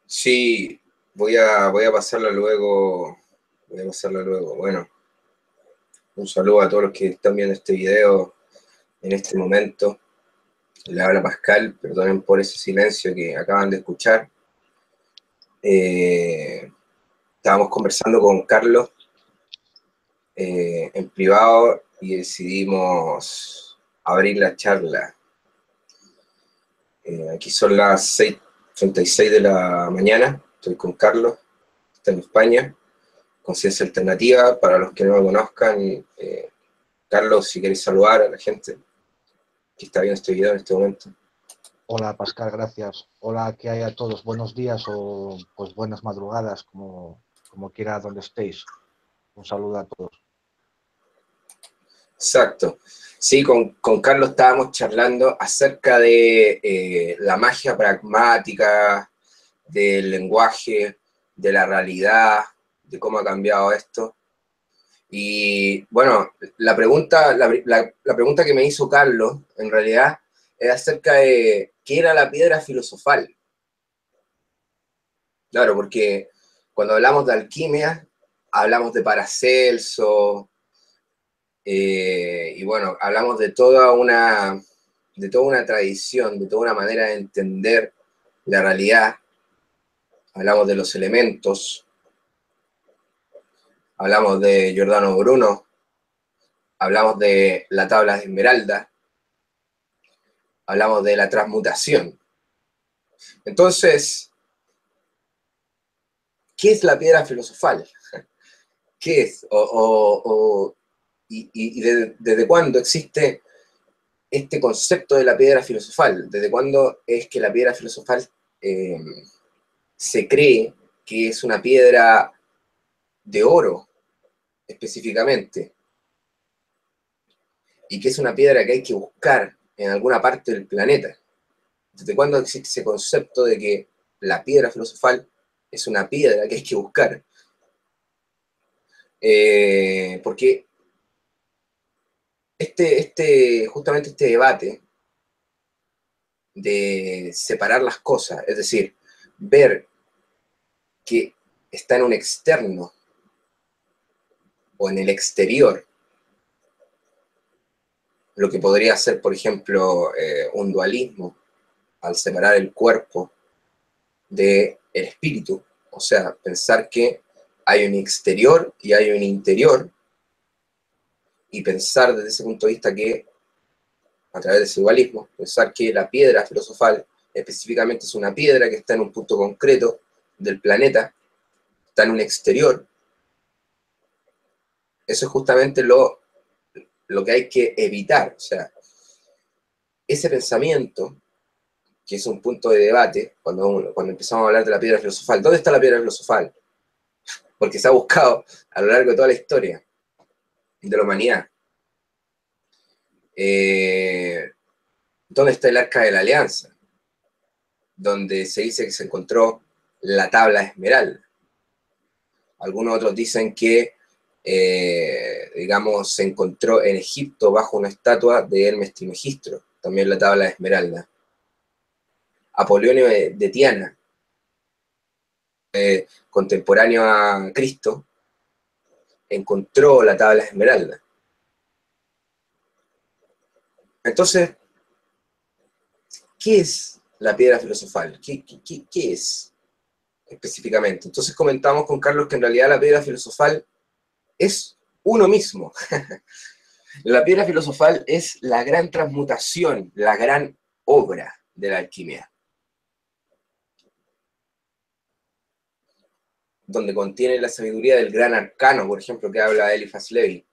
Sí, voy a pasarla luego. Voy a pasarla luego. Bueno, un saludo a todos los que están viendo este video en este momento. Le habla Pascal, perdonen por ese silencio que acaban de escuchar. Eh, Estábamos conversando con Carlos en privado y decidimos abrir la charla. Aquí son las 6:36 de la mañana. Estoy con Carlos, está en España. Conciencia Alternativa, para los que no lo conozcan, Carlos, si queréis saludar a la gente que está viendo este video en este momento. Hola Pascal, gracias. Hola, ¿qué hay a todos? Buenos días o pues buenas madrugadas, como quiera donde estéis. Un saludo a todos. Exacto. Sí, con Carlos estábamos charlando acerca de la magia pragmática, del lenguaje, de la realidad, de cómo ha cambiado esto. Y bueno, la pregunta que me hizo Carlos, en realidad, es acerca de qué era la piedra filosofal. Claro, porque cuando hablamos de alquimia, hablamos de Paracelso, y bueno, hablamos de toda una tradición, de toda una manera de entender la realidad. Hablamos de los elementos, hablamos de Giordano Bruno, hablamos de la tabla de Esmeralda, hablamos de la transmutación. Entonces, ¿qué es la piedra filosofal? ¿Qué es? ¿Desde cuándo existe este concepto de la piedra filosofal? ¿Desde cuándo es que la piedra filosofal eh, se cree que es una piedra de oro específicamente? Y que es una piedra que hay que buscar en alguna parte del planeta. ¿Desde cuándo existe ese concepto de que la piedra filosofal es una piedra que hay que buscar? Porque justamente este debate de separar las cosas, es decir, ver que está en un externo o en el exterior, lo que podría ser, por ejemplo, un dualismo, al separar el cuerpo del espíritu, o sea, pensar que hay un exterior y hay un interior, y pensar desde ese punto de vista que, a través de ese dualismo, pensar que la piedra filosofal específicamente es una piedra que está en un punto concreto del planeta, está en un exterior. Eso es justamente lo que hay que evitar. O sea, ese pensamiento, que es un punto de debate, cuando empezamos a hablar de la piedra filosofal, ¿dónde está la piedra filosofal? Porque se ha buscado a lo largo de toda la historia de la humanidad. ¿Dónde está el Arca de la Alianza? Donde se dice que se encontró la tabla esmeralda. Algunos otros dicen que, digamos, se encontró en Egipto bajo una estatua de Hermes Trismegistro, también la tabla de esmeralda. Apolonio de Tiana, contemporáneo a Cristo, encontró la tabla de esmeralda. Entonces, ¿qué es la piedra filosofal? ¿Qué es específicamente? Entonces comentamos con Carlos que en realidad la piedra filosofal es uno mismo. La piedra filosofal es la gran transmutación, la gran obra de la alquimia, donde contiene la sabiduría del gran arcano, por ejemplo, que habla Eliphas Levi.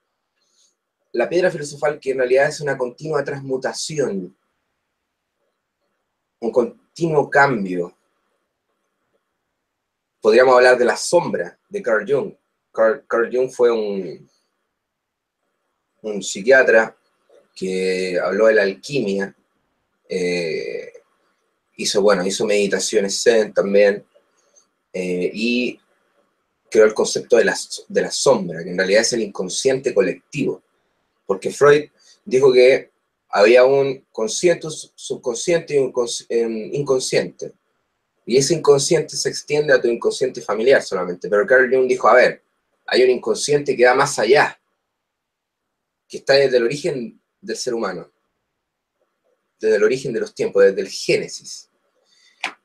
La piedra filosofal, que en realidad es una continua transmutación, un continuo cambio. Podríamos hablar de la sombra de Carl Jung. Carl Jung fue un psiquiatra que habló de la alquimia, eh, hizo meditaciones zen también, y creó el concepto de la sombra, que en realidad es el inconsciente colectivo, porque Freud dijo que había un consciente, subconsciente y un inconsciente. Y ese inconsciente se extiende a tu inconsciente familiar solamente. Pero Carl Jung dijo, a ver, hay un inconsciente que va más allá, que está desde el origen del ser humano, desde el origen de los tiempos, desde el Génesis.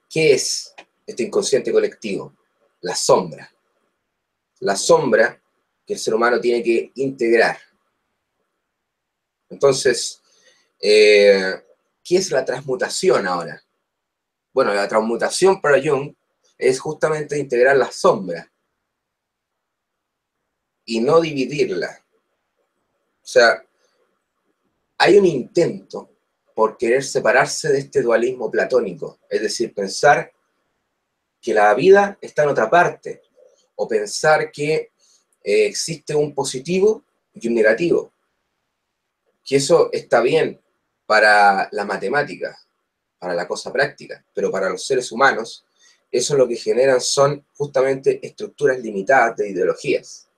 ¿Qué es este inconsciente colectivo? La sombra. La sombra que el ser humano tiene que integrar. Entonces, ¿qué es la transmutación ahora? Bueno, la transmutación para Jung es justamente integrar la sombra y no dividirla. O sea, hay un intento por querer separarse de este dualismo platónico, es decir, pensar que la vida está en otra parte, o pensar que existe un positivo y un negativo, que eso está bien para la matemática, para la cosa práctica, pero para los seres humanos, eso lo que generan son justamente estructuras limitadas de ideologías.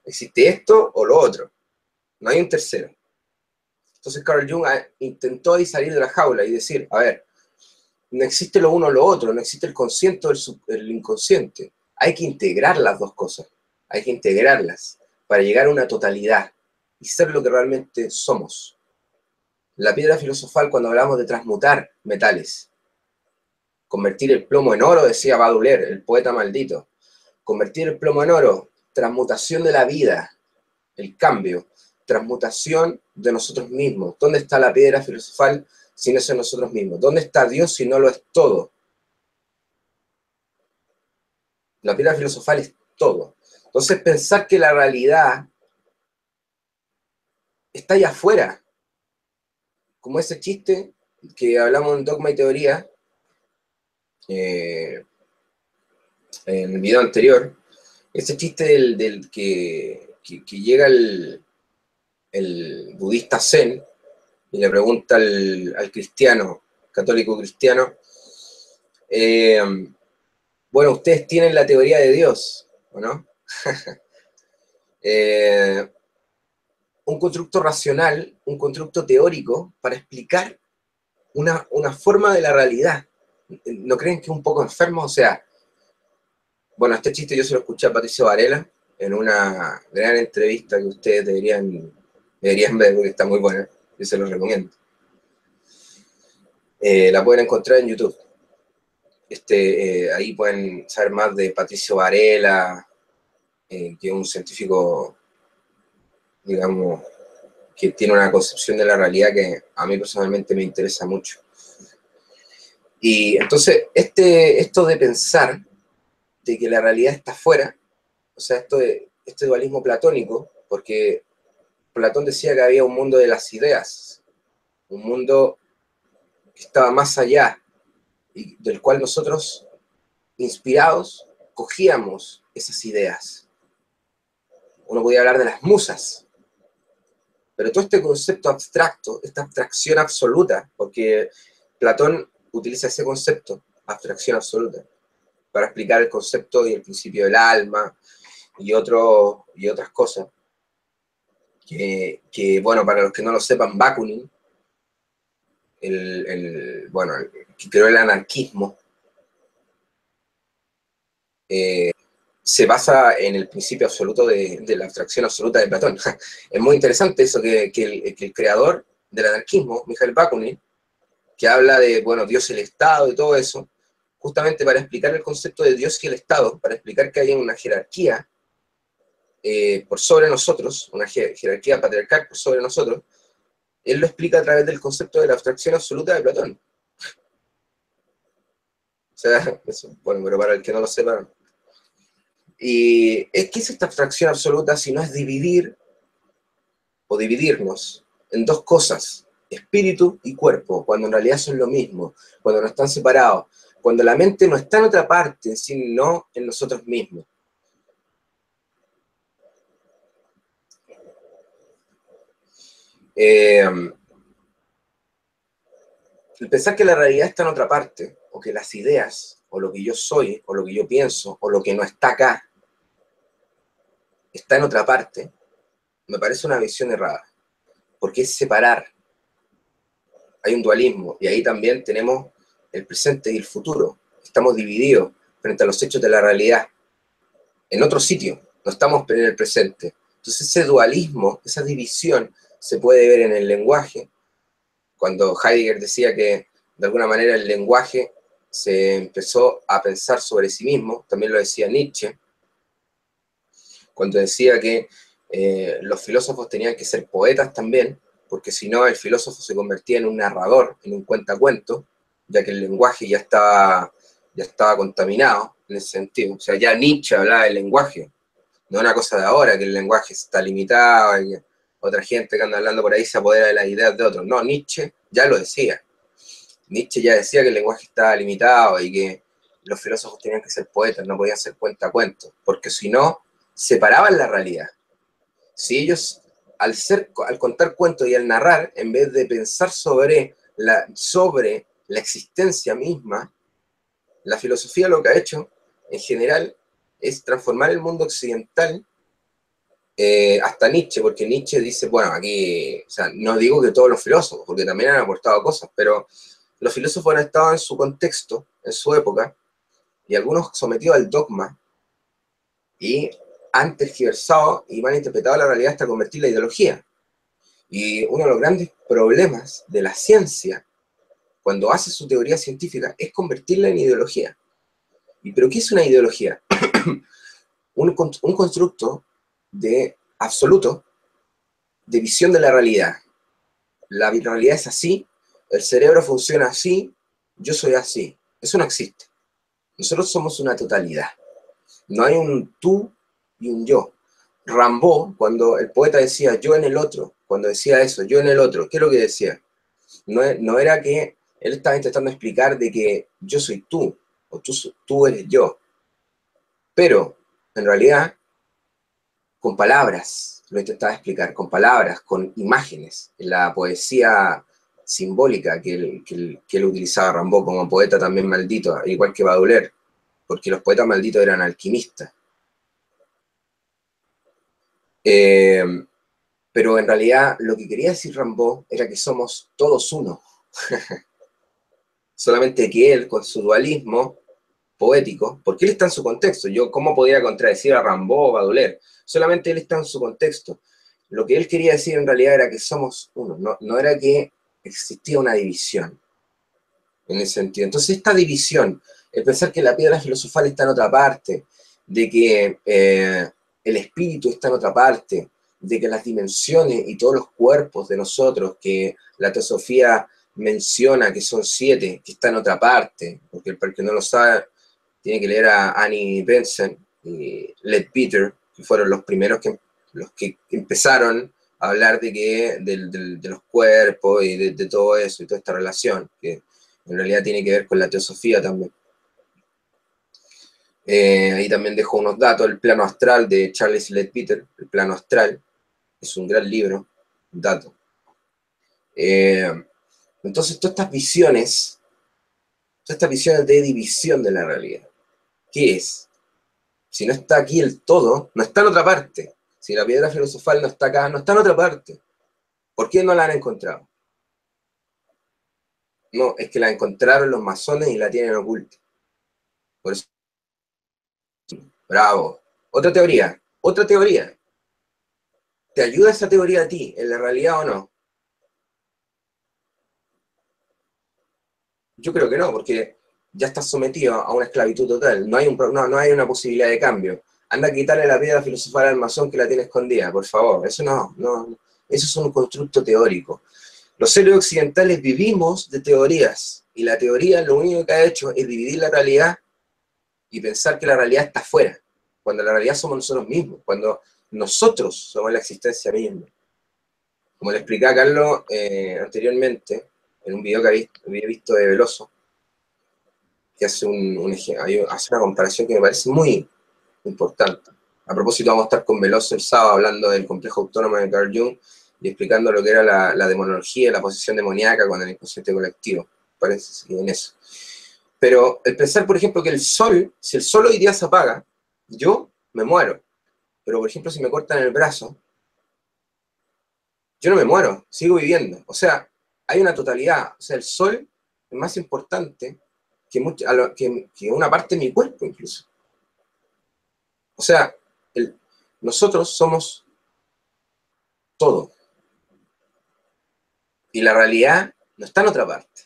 Existe esto o lo otro, no hay un tercero. Entonces Carl Jung intentó ahí salir de la jaula y decir, a ver, no existe lo uno o lo otro, no existe el consciente o el inconsciente. Hay que integrar las dos cosas, hay que integrarlas para llegar a una totalidad y ser lo que realmente somos. La piedra filosofal, cuando hablamos de transmutar metales, convertir el plomo en oro, decía Baudelaire, el poeta maldito, convertir el plomo en oro, transmutación de la vida, el cambio, transmutación de nosotros mismos. ¿Dónde está la piedra filosofal si no es en nosotros mismos? ¿Dónde está Dios si no lo es todo? La piedra filosofal es todo. Entonces pensar que la realidad está allá afuera, como ese chiste que hablamos en Dogma y Teoría, en el video anterior, ese chiste del que llega el budista Zen y le pregunta al cristiano, católico cristiano, bueno, ustedes tienen la teoría de Dios, ¿o no? Un constructo racional, un constructo teórico para explicar una forma de la realidad. ¿No creen que es un poco enfermo? O sea, bueno, este chiste yo se lo escuché a Patricio Varela en una gran entrevista que ustedes deberían ver porque está muy buena, yo se los recomiendo. La pueden encontrar en YouTube. Ahí pueden saber más de Patricio Varela, que es un científico, digamos, que tiene una concepción de la realidad que a mí personalmente me interesa mucho. Y entonces, esto de pensar de que la realidad está afuera, o sea, este dualismo platónico, porque Platón decía que había un mundo de las ideas, un mundo que estaba más allá, y del cual nosotros, inspirados, cogíamos esas ideas. Uno podía hablar de las musas, pero todo este concepto abstracto, esta abstracción absoluta, porque Platón utiliza ese concepto, abstracción absoluta, para explicar el concepto y el principio del alma y otras cosas. Bueno, para los que no lo sepan, Bakunin, el que creó el anarquismo, se basa en el principio absoluto de la abstracción absoluta de Platón. Es muy interesante eso, que el creador del anarquismo, Mikhail Bakunin, que habla de, bueno, Dios y el Estado y todo eso, justamente para explicar el concepto de Dios y el Estado, para explicar que hay una jerarquía por sobre nosotros, una jerarquía patriarcal por sobre nosotros, él lo explica a través del concepto de la abstracción absoluta de Platón. O sea, eso, bueno, pero para el que no lo sepa. ¿Y qué es esta abstracción absoluta si no es dividir o dividirnos en dos cosas, espíritu y cuerpo, cuando en realidad son lo mismo, cuando no están separados, cuando la mente no está en otra parte, sino en nosotros mismos? El pensar que la realidad está en otra parte, o que las ideas, o lo que yo soy, o lo que yo pienso, o lo que no está acá, está en otra parte, me parece una visión errada, porque es separar. Hay un dualismo, y ahí también tenemos el presente y el futuro. estamos divididos frente a los hechos de la realidad, en otro sitio, no estamos en el presente. Entonces ese dualismo, esa división, se puede ver en el lenguaje, cuando Heidegger decía que de alguna manera el lenguaje se empezó a pensar sobre sí mismo, también lo decía Nietzsche, cuando decía que los filósofos tenían que ser poetas también, porque si no el filósofo se convertía en un narrador, en un cuentacuentos, ya que el lenguaje ya estaba contaminado en ese sentido. O sea, ya Nietzsche hablaba del lenguaje, no es una cosa de ahora, que el lenguaje está limitado, y otra gente que anda hablando por ahí se apodera de las ideas de otros. No, Nietzsche ya lo decía. Nietzsche ya decía que el lenguaje estaba limitado y que los filósofos tenían que ser poetas, no podían ser cuentacuentos, porque si no, separaban la realidad. Si ellos, al contar cuentos y al narrar, en vez de pensar sobre la existencia misma, la filosofía lo que ha hecho, en general, es transformar el mundo occidental, hasta Nietzsche, porque Nietzsche dice, bueno, aquí, o sea, no digo que todos los filósofos, porque también han aportado cosas, pero los filósofos han estado en su contexto, en su época, y algunos sometidos al dogma, y han tergiversado y han interpretado la realidad hasta convertirla en ideología. Y uno de los grandes problemas de la ciencia, cuando hace su teoría científica, es convertirla en ideología. ¿Pero qué es una ideología? un constructo de absoluto, de visión de la realidad. La realidad es así, el cerebro funciona así, yo soy así. Eso no existe. Nosotros somos una totalidad. No hay un tú y un yo. Rimbaud, cuando el poeta decía yo en el otro, cuando decía eso, yo en el otro, ¿qué es lo que decía? No era que él estaba intentando explicar de que yo soy tú, o tú eres yo. Pero, en realidad, con palabras, lo intentaba explicar, con palabras, con imágenes, en la poesía simbólica que él utilizaba Rimbaud como poeta también maldito, igual que Baudelaire, porque los poetas malditos eran alquimistas. Pero en realidad lo que quería decir Rimbaud era que somos todos uno. Solamente que él, con su dualismo poético, porque él está en su contexto, yo cómo podía contradecir a Rimbaud o Baudelaire, solamente él está en su contexto. Lo que él quería decir en realidad era que somos uno, no era que existía una división en ese sentido. Entonces esta división, el pensar que la piedra filosofal está en otra parte, de que el espíritu está en otra parte, de que las dimensiones y todos los cuerpos de nosotros, que la teosofía menciona que son 7, que están en otra parte, porque para el que no lo sabe, tiene que leer a Annie Benson y Leadbeater, que fueron los primeros los que empezaron a hablar de los cuerpos y de todo eso y toda esta relación, que en realidad tiene que ver con la teosofía también. Ahí también dejo unos datos, el plano astral de Charles Leadbeater, el plano astral, es un gran libro, un dato. Entonces todas estas visiones de división de la realidad, ¿qué es? Si no está aquí el todo, no está en otra parte. Si la piedra filosofal no está acá, no está en otra parte. ¿Por qué no la han encontrado? No, es que la encontraron los masones y la tienen oculta. Por eso, bravo. Otra teoría. ¿Te ayuda esa teoría a ti, en la realidad o no? Yo creo que no, porque ya estás sometido a una esclavitud total. No hay una posibilidad de cambio. Anda a quitarle la piedra filosofal al masón que la tiene escondida, por favor. Eso no. Eso es un constructo teórico. Los seres occidentales vivimos de teorías, y la teoría lo único que ha hecho es dividir la realidad y pensar que la realidad está afuera, cuando la realidad somos nosotros mismos, cuando nosotros somos la existencia misma. Como le expliqué a Carlos anteriormente, en un video que había visto de Veloso, que hace una comparación que me parece muy importante. A propósito, vamos a estar con Veloso el sábado hablando del complejo autónomo de Carl Jung y explicando lo que era la demonología, la posesión demoníaca con el inconsciente colectivo. Parece sí, en eso. Pero el pensar, por ejemplo, que el sol, si el sol hoy día se apaga, yo me muero. Pero, por ejemplo, si me cortan el brazo, yo no me muero, sigo viviendo. O sea, hay una totalidad. O sea, el sol es más importante que una parte de mi cuerpo incluso. O sea, nosotros somos todo. Y la realidad no está en otra parte.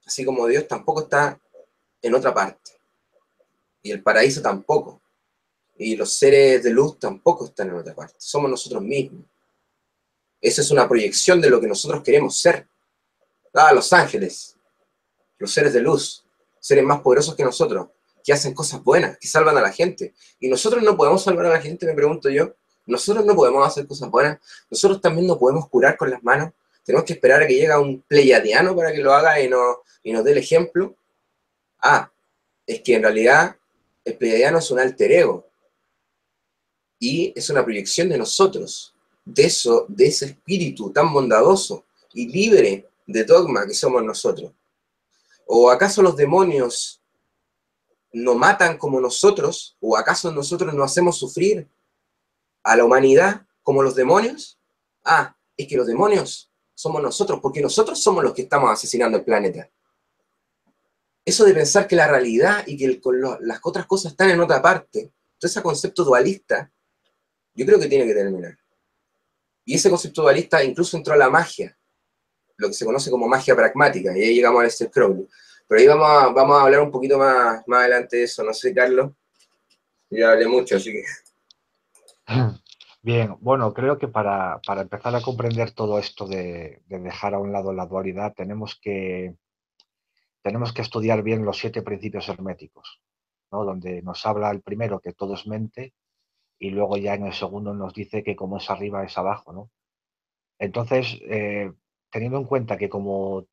Así como Dios tampoco está en otra parte. Y el paraíso tampoco. Y los seres de luz tampoco están en otra parte. Somos nosotros mismos. Esa es una proyección de lo que nosotros queremos ser. Los ángeles, los seres de luz, seres más poderosos que nosotros, que hacen cosas buenas, que salvan a la gente. Y nosotros no podemos salvar a la gente, me pregunto yo. Nosotros no podemos hacer cosas buenas. Nosotros también no podemos curar con las manos. Tenemos que esperar a que llegue un pleiadiano para que lo haga y nos dé el ejemplo. Es que en realidad el pleiadiano es un alter ego. Y es una proyección de nosotros, de ese espíritu tan bondadoso y libre de dogma que somos nosotros. ¿O acaso los demonios no matan como nosotros? ¿O acaso nosotros no hacemos sufrir a la humanidad como los demonios? Es que los demonios somos nosotros, porque nosotros somos los que estamos asesinando el planeta. Eso de pensar que la realidad y que las otras cosas están en otra parte, todo ese concepto dualista, yo creo que tiene que terminar. Y ese concepto dualista incluso entró a la magia, lo que se conoce como magia pragmática, y ahí llegamos a Aleister Crowley. Pero ahí vamos a hablar un poquito más adelante de eso, no sé, Carlos. Ya hablé mucho, así que... Bien, bueno, creo que para empezar a comprender todo esto de dejar a un lado la dualidad, tenemos que estudiar bien los 7 principios herméticos, ¿no? Donde nos habla el primero que todo es mente, y luego ya en el segundo nos dice que como es arriba es abajo, ¿no? Entonces, teniendo en cuenta que como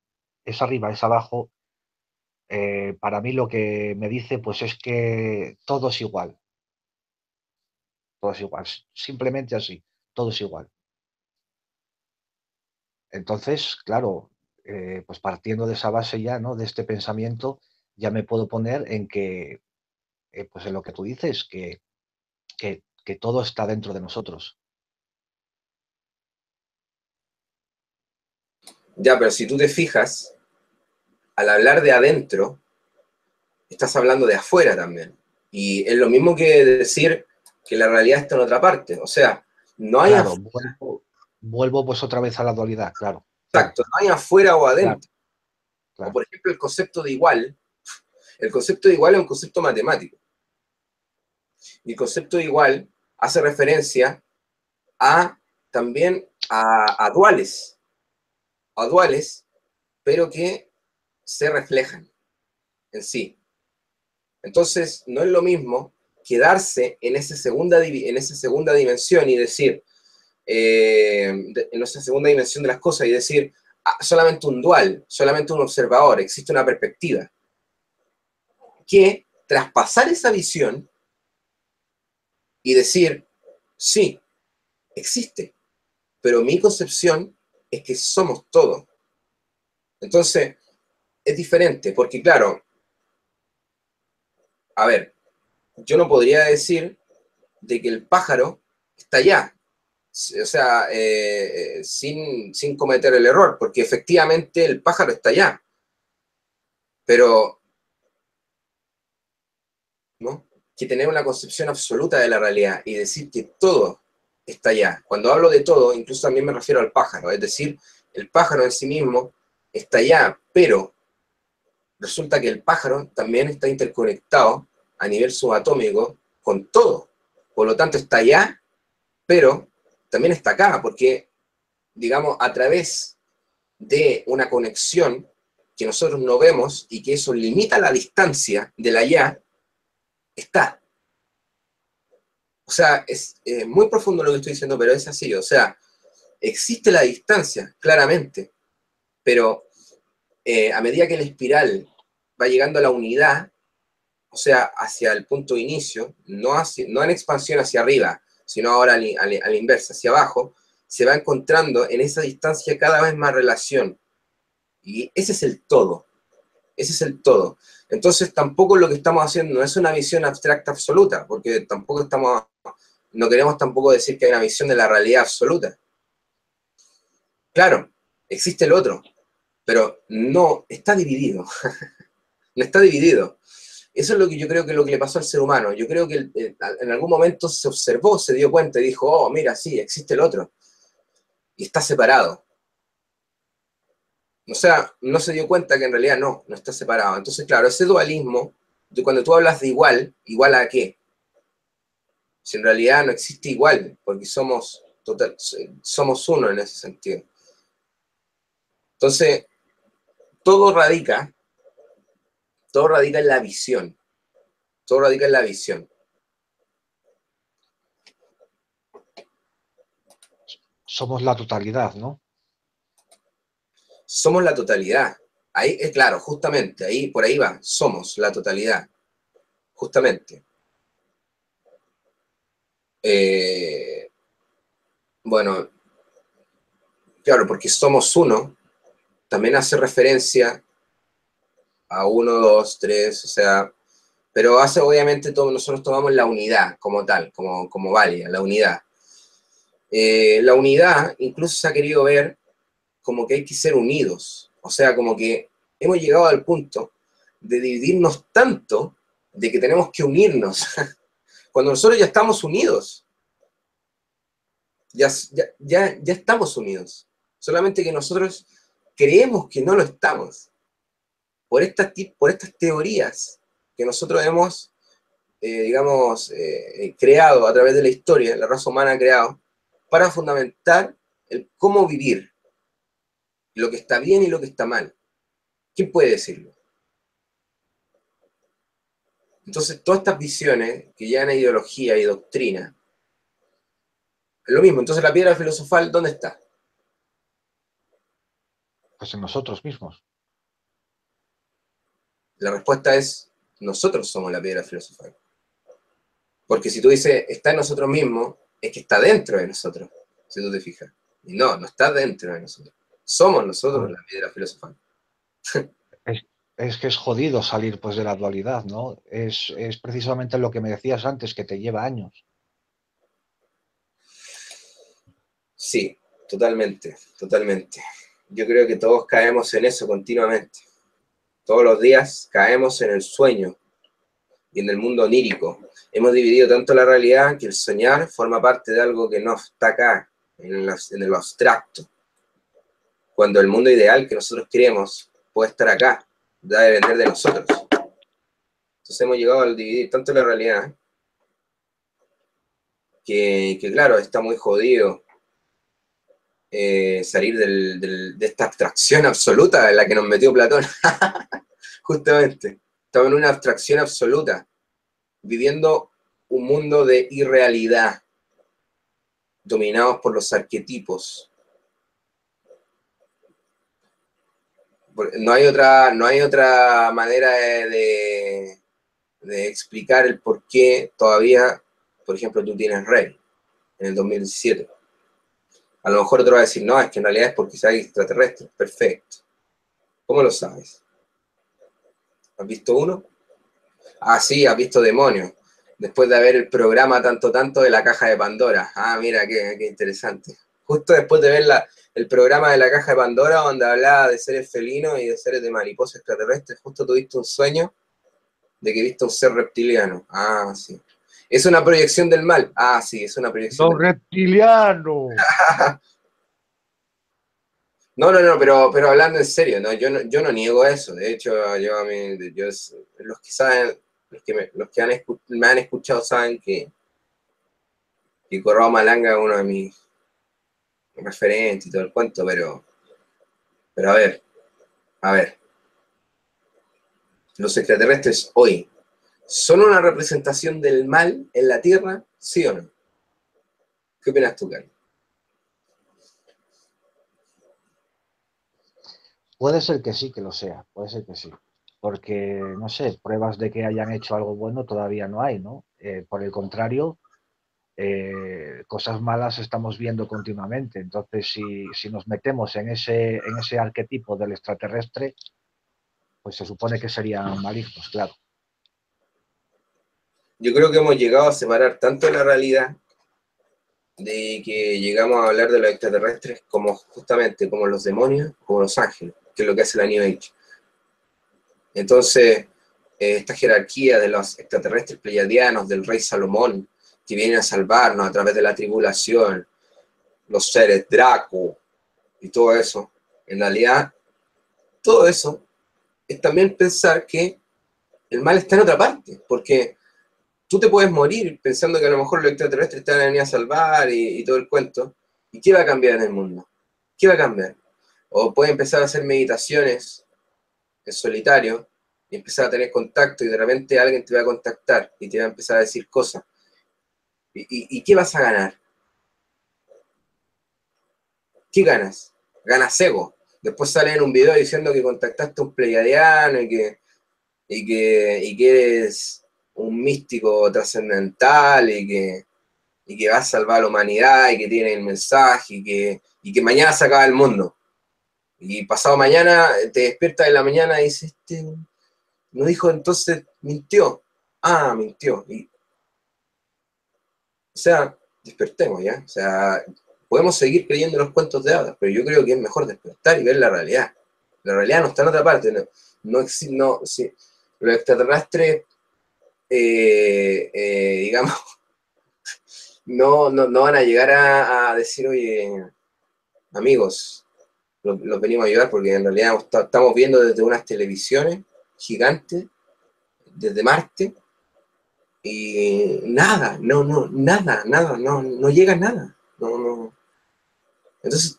es arriba es abajo, para mí lo que me dice pues es que todo es igual, simplemente así, todo es igual. Entonces, claro, pues partiendo de esa base ya, ¿no? De este pensamiento, ya me puedo poner en que, pues en lo que tú dices, que todo está dentro de nosotros. Ya, pero si tú te fijas, al hablar de adentro, estás hablando de afuera también. Y es lo mismo que decir que la realidad está en otra parte. O sea, no hay Claro, afuera, vuelvo pues otra vez a la dualidad, claro, claro, exacto, no hay afuera o claro, adentro. O claro. por ejemplo, el concepto de igual es un concepto matemático. Y el concepto de igual hace referencia también a duales, pero que se reflejan en sí. Entonces, no es lo mismo quedarse en esa segunda dimensión y decir, en esa segunda dimensión de las cosas y decir, solamente un dual, solamente un observador, existe una perspectiva, que traspasar esa visión y decir, sí, existe, pero mi concepción es que somos todo. Entonces, es diferente, porque claro, a ver, yo no podría decir de que el pájaro está allá, o sea, sin cometer el error, porque efectivamente el pájaro está allá, pero ¿no? Que tener una concepción absoluta de la realidad y decir que todo está allá. Cuando hablo de todo, incluso también me refiero al pájaro, es decir, el pájaro en sí mismo está allá, pero resulta que el pájaro también está interconectado a nivel subatómico con todo. Por lo tanto, está allá, pero también está acá, porque, digamos, a través de una conexión que nosotros no vemos y que eso limita la distancia del allá, está. O sea, es muy profundo lo que estoy diciendo, pero es así. O sea, existe la distancia, claramente, pero a medida que la espiral va llegando a la unidad, o sea, hacia el punto de inicio, no en expansión hacia arriba, sino ahora a la inversa, hacia abajo, se va encontrando en esa distancia cada vez más relación. Y ese es el todo. Ese es el todo. Entonces, tampoco lo que estamos haciendo no es una visión abstracta absoluta, porque no queremos tampoco decir que hay una visión de la realidad absoluta. Claro, existe el otro, pero no está dividido, no está dividido. Eso es lo que yo creo que es lo que le pasó al ser humano. Yo creo que en algún momento se observó, se dio cuenta y dijo, oh, mira, sí, existe el otro, y está separado. O sea, no se dio cuenta que en realidad no está separado. Entonces, claro, ese dualismo, cuando tú hablas de igual, ¿igual a qué? Si en realidad no existe igual, porque somos uno en ese sentido. Entonces, todo radica, todo radica en la visión. Todo radica en la visión. Somos la totalidad, ¿no? Somos la totalidad. Ahí, es claro, justamente, ahí, por ahí va, somos la totalidad, justamente. Bueno, claro, porque somos uno, también hace referencia a uno, dos, tres, o sea, pero hace obviamente todo, nosotros tomamos la unidad como tal, como válida, la unidad. La unidad incluso se ha querido ver como que hay que ser unidos, o sea, como que hemos llegado al punto de dividirnos tanto de que tenemos que unirnos, cuando nosotros ya estamos unidos, ya estamos unidos, solamente que nosotros creemos que no lo estamos, por estas teorías que nosotros hemos, digamos, creado a través de la historia, la raza humana ha creado, para fundamentar el cómo vivir, lo que está bien y lo que está mal. ¿Quién puede decirlo? Entonces, todas estas visiones que llevan a ideología y doctrina, es lo mismo. Entonces, la piedra filosofal, ¿dónde está? Pues en nosotros mismos. La respuesta es, nosotros somos la piedra filosofal. Porque si tú dices, está en nosotros mismos, es que está dentro de nosotros, si tú te fijas. Y no está dentro de nosotros. Somos nosotros la piedra filosofal. Es, es que es jodido salir pues de la dualidad, ¿no? Es precisamente lo que me decías antes, que te lleva años. Sí, totalmente, totalmente. Yo creo que todos caemos en eso continuamente. Todos los días caemos en el sueño y en el mundo onírico. Hemos dividido tanto la realidad que el soñar forma parte de algo que no está acá, en lo abstracto. Cuando el mundo ideal que nosotros queremos puede estar acá, debe depender de nosotros. Entonces hemos llegado a dividir tanto la realidad que claro, está muy jodido salir de esta abstracción absoluta en la que nos metió Platón. Justamente, estamos en una abstracción absoluta, viviendo un mundo de irrealidad, dominados por los arquetipos. No hay otra manera de explicar el por qué todavía, por ejemplo, tú tienes Rey en el 2017. A lo mejor otro va a decir, no, es que en realidad es porque hay extraterrestres. Perfecto. ¿Cómo lo sabes? ¿Has visto uno? Ah, sí, has visto demonios. Después de ver el programa tanto de la caja de Pandora. Ah, mira, qué interesante. Justo después de ver el programa de la caja de Pandora, donde hablaba de seres felinos y de seres de mariposas extraterrestres, justo tuviste un sueño de que viste un ser reptiliano. Ah, sí. ¿Es una proyección del mal? Ah, sí, es una proyección ¡Los del mal. reptilianos! No, pero hablando en serio, ¿no? Yo no niego eso. De hecho, los que saben, los que me han escuchado saben que Corrado Malanga es uno de mis referentes y todo el cuento, pero a ver, los extraterrestres hoy, ¿son una representación del mal en la Tierra? ¿Sí o no? ¿Qué opinas tú, Carlos? Puede ser que sí, que lo sea, puede ser que sí. Porque, no sé, pruebas de que hayan hecho algo bueno todavía no hay, ¿no? Por el contrario, cosas malas estamos viendo continuamente. Entonces, si nos metemos en ese arquetipo del extraterrestre, pues se supone que serían malignos, claro. Yo creo que hemos llegado a separar tanto la realidad de que llegamos a hablar de los extraterrestres como justamente como los demonios, como los ángeles. que es lo que hace la New Age. Entonces, esta jerarquía de los extraterrestres pleiadianos, del rey Salomón, que vienen a salvarnos a través de la tribulación, los seres Draco y todo eso, en realidad, todo eso es también pensar que el mal está en otra parte, porque tú te puedes morir pensando que a lo mejor los extraterrestres te van a venir a salvar y todo el cuento, ¿y qué va a cambiar en el mundo? ¿Qué va a cambiar? O puedes empezar a hacer meditaciones en solitario y empezar a tener contacto y de repente alguien te va a contactar y te va a empezar a decir cosas. ¿Y qué vas a ganar? ¿Qué ganas? Ganas ego. Después sale en un video diciendo que contactaste a un pleiadiano y que eres un místico trascendental y que va a salvar a la humanidad y que tiene el mensaje y que mañana se acaba el mundo. Y pasado mañana te despiertas en la mañana y dices, no dijo, entonces mintió. Ah, mintió. O sea, despertemos ya. O sea, podemos seguir creyendo en los cuentos de hadas, pero yo creo que es mejor despertar y ver la realidad. La realidad no está en otra parte. No, sí. Los extraterrestres, digamos, no van a llegar a decir, oye, amigos, los venimos a ayudar porque en realidad estamos viendo desde unas televisiones gigantes, desde Marte, y nada, nada, no llega nada. No. Entonces,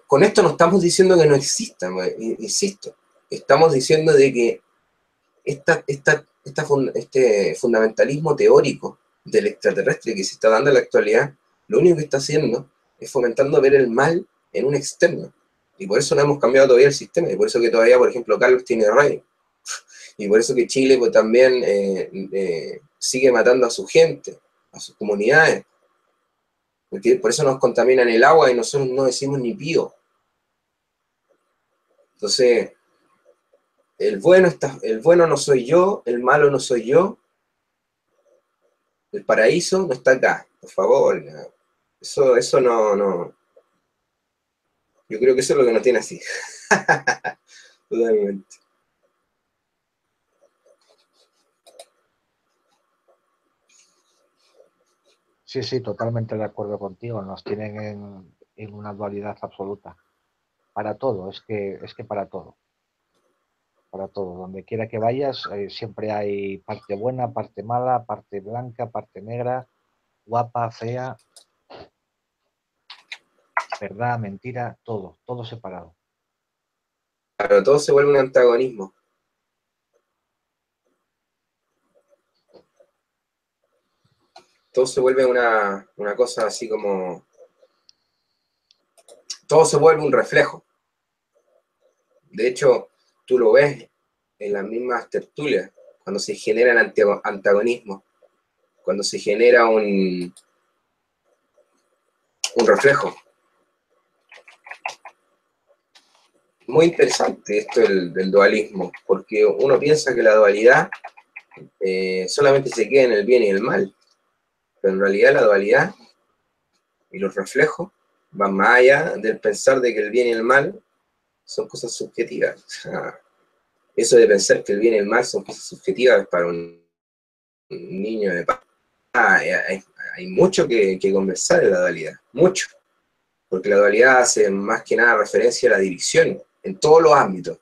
con esto no estamos diciendo que no exista, insisto, estamos diciendo de que este fundamentalismo teórico del extraterrestre que se está dando en la actualidad, lo único que está haciendo es fomentando ver el mal en un externo. Y por eso no hemos cambiado todavía el sistema, y por eso que todavía, por ejemplo, Carlos tiene rey. Y por eso que Chile pues, también sigue matando a su gente, a sus comunidades. Porque por eso nos contaminan el agua y nosotros no decimos ni pío. Entonces, el bueno no soy yo, el malo no soy yo, el paraíso no está acá, por favor. Eso no. Yo creo que eso es lo que nos tiene así. Totalmente. Sí, sí, totalmente de acuerdo contigo. Nos tienen en una dualidad absoluta. Para todo, es que para todo. Donde quiera que vayas, siempre hay parte buena, parte mala, parte blanca, parte negra, guapa, fea, verdad, mentira, todo separado. Pero todo se vuelve un antagonismo. Todo se vuelve una cosa así como. Todo se vuelve un reflejo. De hecho, tú lo ves en las mismas tertulias, cuando se generan antagonismos, cuando se genera un reflejo. Muy interesante esto del dualismo, porque uno piensa que la dualidad solamente se queda en el bien y el mal, pero en realidad la dualidad y los reflejos van más allá del pensar de que el bien y el mal son cosas subjetivas. O sea, eso de pensar que el bien y el mal son cosas subjetivas para un niño de paz. Hay mucho que conversar en la dualidad, mucho, porque la dualidad hace más que nada referencia a la división en todos los ámbitos.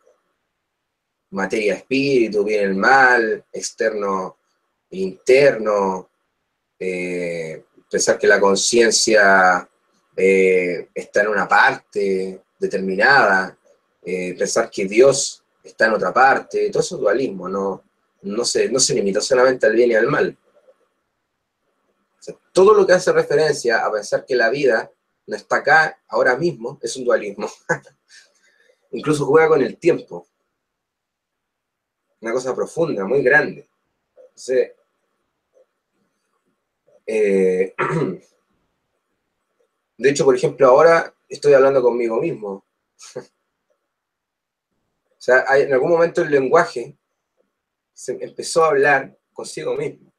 Materia, espíritu, bien, el mal, externo, interno, pensar que la conciencia está en una parte determinada, pensar que Dios está en otra parte, todo eso es dualismo, no se limita solamente al bien y al mal. O sea, todo lo que hace referencia a pensar que la vida no está acá, ahora mismo, es un dualismo. Incluso juega con el tiempo, una cosa profunda, muy grande. Entonces, eh, de hecho, por ejemplo, ahora estoy hablando conmigo mismo. O sea, en algún momento el lenguaje se empezó a hablar consigo mismo.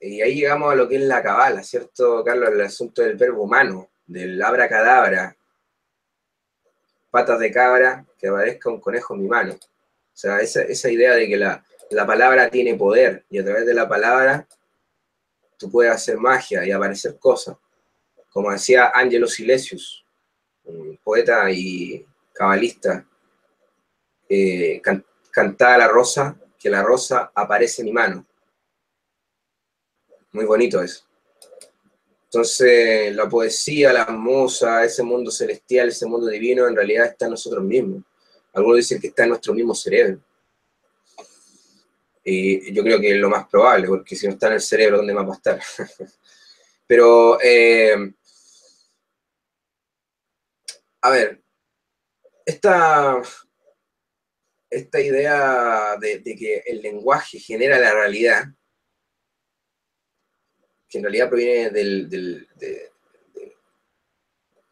Y ahí llegamos a lo que es la cabala, ¿cierto, Carlos? El asunto del verbo humano, del abracadabra, patas de cabra, que aparezca un conejo en mi mano. O sea, esa idea de que la palabra tiene poder, y a través de la palabra tú puedes hacer magia y aparecer cosas. Como decía Angelo Silesius, un poeta y cabalista, cantaba la rosa, que la rosa aparece en mi mano. Muy bonito eso. Entonces, la poesía, la musa, ese mundo celestial, ese mundo divino, en realidad está en nosotros mismos. Algunos dicen que está en nuestro mismo cerebro. Y yo creo que es lo más probable, porque si no está en el cerebro, ¿dónde más va a estar? Pero, a ver, esta idea de que el lenguaje genera la realidad, que en realidad proviene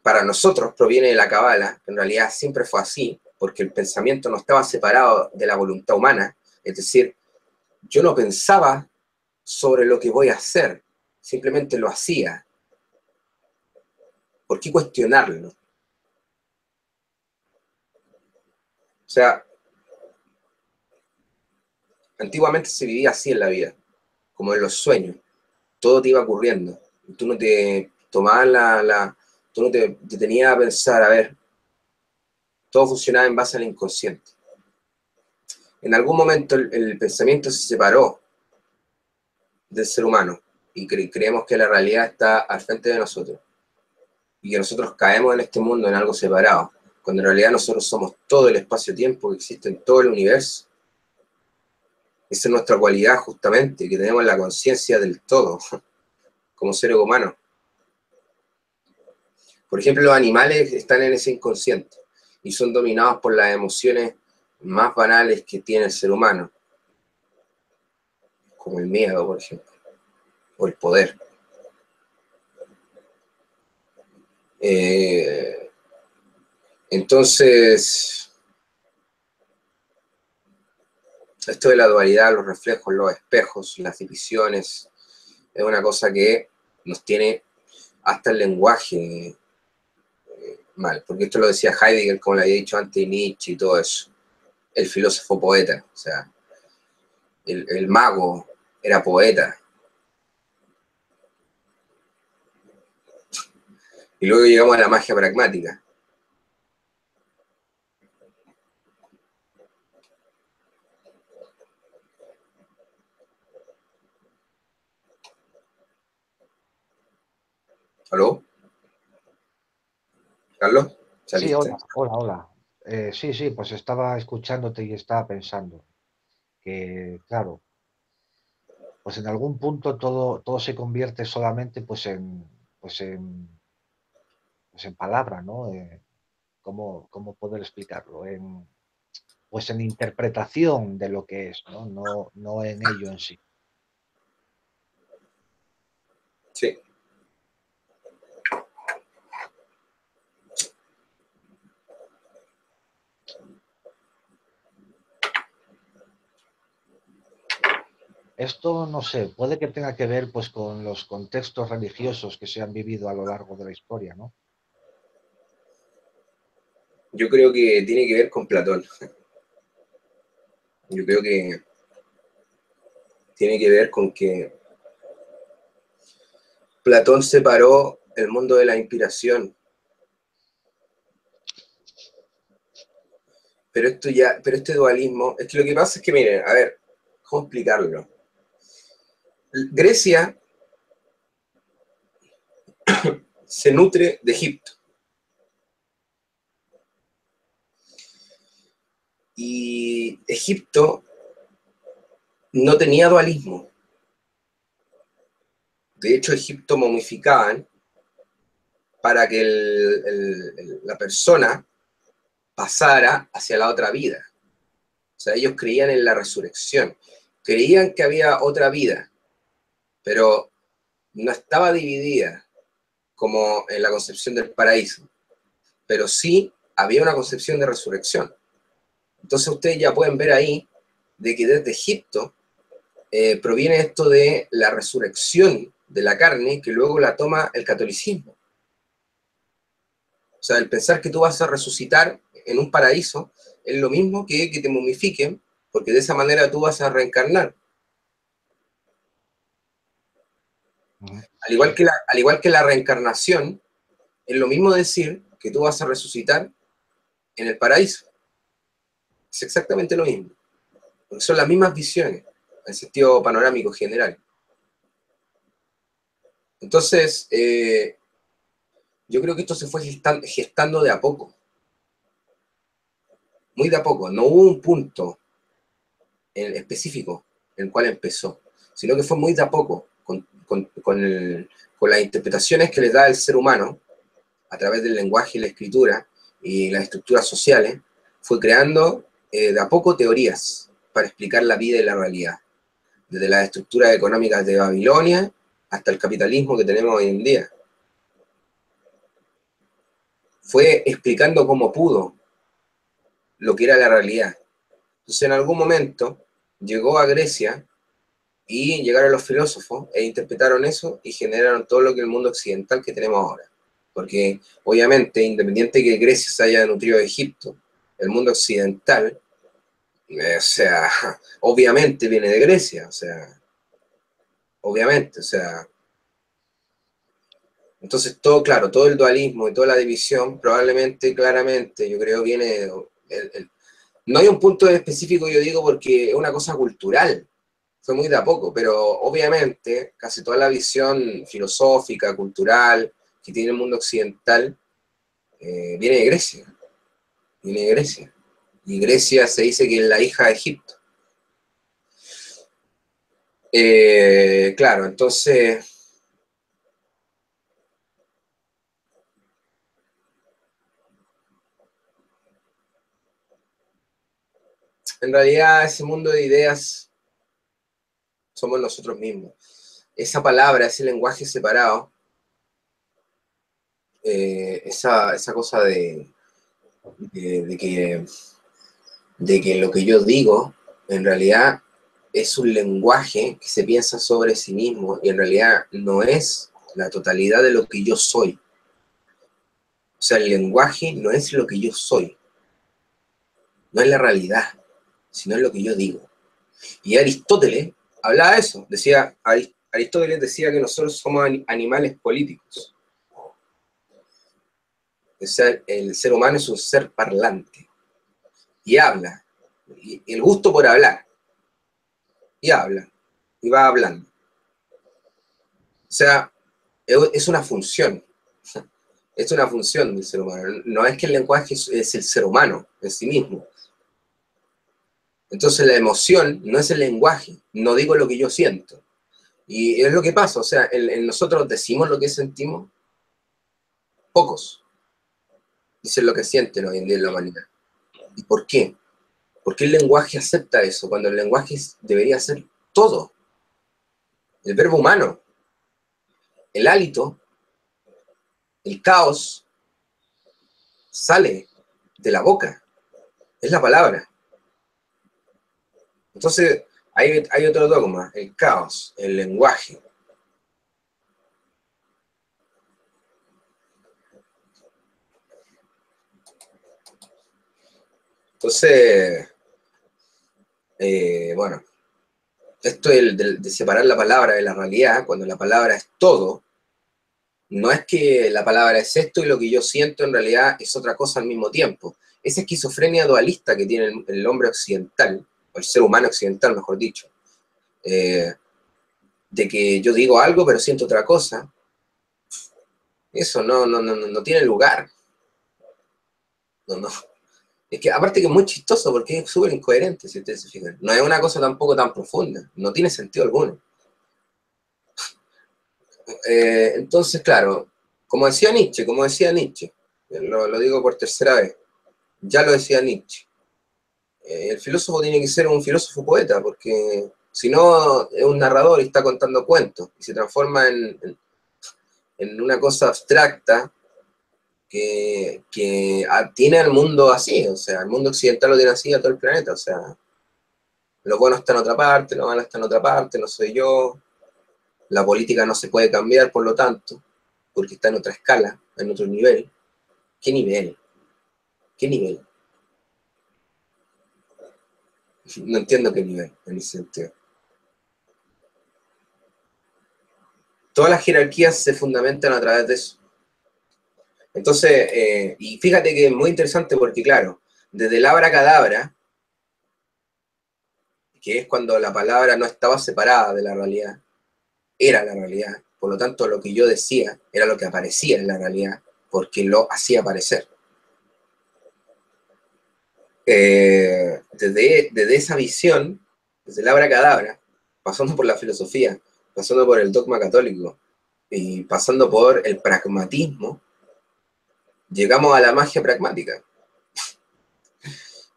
para nosotros proviene de la Cábala, en realidad siempre fue así, porque el pensamiento no estaba separado de la voluntad humana, es decir, yo no pensaba sobre lo que voy a hacer, simplemente lo hacía. ¿Por qué cuestionarlo? O sea, antiguamente se vivía así en la vida, como en los sueños, todo te iba ocurriendo, tú no te tomabas tú no te detenías a pensar, a ver, todo funcionaba en base al inconsciente. En algún momento el pensamiento se separó del ser humano y creemos que la realidad está al frente de nosotros y que nosotros caemos en este mundo en algo separado, cuando en realidad nosotros somos todo el espacio-tiempo que existe en todo el universo. Esa es nuestra cualidad justamente, que tenemos la conciencia del todo como seres humanos. Por ejemplo, los animales están en ese inconsciente y son dominados por las emociones más banales que tiene el ser humano, como el miedo, por ejemplo, o el poder. Entonces, esto de la dualidad, los reflejos, los espejos, las divisiones, es una cosa que nos tiene hasta el lenguaje mal, porque esto lo decía Heidegger, como le había dicho antes, Nietzsche y todo eso, el filósofo poeta, o sea, el mago era poeta. Y luego llegamos a la magia pragmática. ¿Aló? ¿Carlos? Sí, ¿Saliste? hola, hola, hola. Sí, sí, pues estaba escuchándote y estaba pensando que, claro, pues en algún punto todo se convierte solamente pues en, pues en palabra, ¿no? ¿Cómo poder explicarlo? Pues en interpretación de lo que es, ¿no? No en ello en sí. Sí. Esto, no sé, puede que tenga que ver pues con los contextos religiosos que se han vivido a lo largo de la historia, ¿no? Yo creo que tiene que ver con Platón. Yo creo que tiene que ver con que Platón separó el mundo de la inspiración. Pero este dualismo, es que lo que pasa es que, miren, a ver, ¿cómo explicarlo? Grecia se nutre de Egipto. Y Egipto no tenía dualismo. De hecho, Egipto momificaban para que la persona pasara hacia la otra vida. O sea, ellos creían en la resurrección. Creían que había otra vida, pero no estaba dividida como en la concepción del paraíso. Pero sí había una concepción de resurrección. Entonces ustedes ya pueden ver ahí de que desde Egipto proviene esto de la resurrección de la carne que luego la toma el catolicismo. O sea, el pensar que tú vas a resucitar en un paraíso es lo mismo que te momifiquen, porque de esa manera tú vas a reencarnar. Al igual que la reencarnación, es lo mismo decir que tú vas a resucitar en el paraíso. Es exactamente lo mismo, porque son las mismas visiones, en sentido panorámico general. Entonces, yo creo que esto se fue gestando de a poco, muy de a poco. No hubo un punto en específico en el cual empezó, sino que fue muy de a poco, con las interpretaciones que le da el ser humano a través del lenguaje y la escritura y las estructuras sociales, fue creando de a poco teorías para explicar la vida y la realidad, desde las estructuras económicas de Babilonia hasta el capitalismo que tenemos hoy en día. Fue explicando cómo pudo lo que era la realidad. Entonces, en algún momento llegó a Grecia y llegaron los filósofos e interpretaron eso y generaron todo lo que el mundo occidental que tenemos ahora. Porque, obviamente, independiente de que Grecia se haya nutrido de Egipto, el mundo occidental, o sea, obviamente viene de Grecia, o sea, obviamente, o sea. Entonces, todo, claro, todo el dualismo y toda la división, probablemente, claramente, yo creo, viene. No hay un punto específico, yo digo, porque es una cosa cultural, fue muy de a poco, pero obviamente casi toda la visión filosófica, cultural, que tiene el mundo occidental, viene de Grecia, viene de Grecia. Y Grecia se dice que es la hija de Egipto. Claro, entonces, en realidad ese mundo de ideas somos nosotros mismos. Esa palabra, ese lenguaje separado, esa cosa de que lo que yo digo, en realidad es un lenguaje que se piensa sobre sí mismo y en realidad no es la totalidad de lo que yo soy. O sea, el lenguaje no es lo que yo soy, no es la realidad, sino es lo que yo digo. Y Aristóteles hablaba de eso, decía, Aristóteles decía que nosotros somos animales políticos. O sea, el ser humano es un ser parlante y habla, y el gusto por hablar, y habla, y va hablando. O sea, es una función, es una función del ser humano. No es que el lenguaje es el ser humano en sí mismo. Entonces la emoción no es el lenguaje, no digo lo que yo siento. Y es lo que pasa, o sea, nosotros decimos lo que sentimos, pocos dicen lo que sienten hoy en día en la humanidad. ¿Y por qué? Porque el lenguaje acepta eso, cuando el lenguaje debería ser todo. El verbo humano, el hálito, el caos, sale de la boca, es la palabra. Entonces, hay otro dogma, el caos, el lenguaje. Entonces, bueno, esto de separar la palabra de la realidad, cuando la palabra es todo, no es que la palabra es esto y lo que yo siento en realidad es otra cosa al mismo tiempo. Esa esquizofrenia dualista que tiene el hombre occidental, o el ser humano occidental, mejor dicho, de que yo digo algo pero siento otra cosa, eso no tiene lugar. No, no. Es que aparte que es muy chistoso porque es súper incoherente, si ustedes se fijan. No es una cosa tampoco tan profunda, no tiene sentido alguno. Entonces, claro, como decía Nietzsche, lo digo por tercera vez, ya lo decía Nietzsche, el filósofo tiene que ser un filósofo poeta, porque si no es un narrador y está contando cuentos, y se transforma en una cosa abstracta que tiene al mundo así, o sea, el mundo occidental lo tiene así a todo el planeta, o sea, lo bueno está en otra parte, lo malo está en otra parte, no soy yo, la política no se puede cambiar, por lo tanto, porque está en otra escala, en otro nivel. ¿Qué nivel? ¿Qué nivel? No entiendo qué nivel en ese sentido. Todas las jerarquías se fundamentan a través de eso. Entonces, y fíjate que es muy interesante porque, claro, desde el abracadabra, que es cuando la palabra no estaba separada de la realidad, era la realidad. Por lo tanto, lo que yo decía era lo que aparecía en la realidad, porque lo hacía aparecer. Desde esa visión, desde el abracadabra, pasando por la filosofía, pasando por el dogma católico y pasando por el pragmatismo, llegamos a la magia pragmática,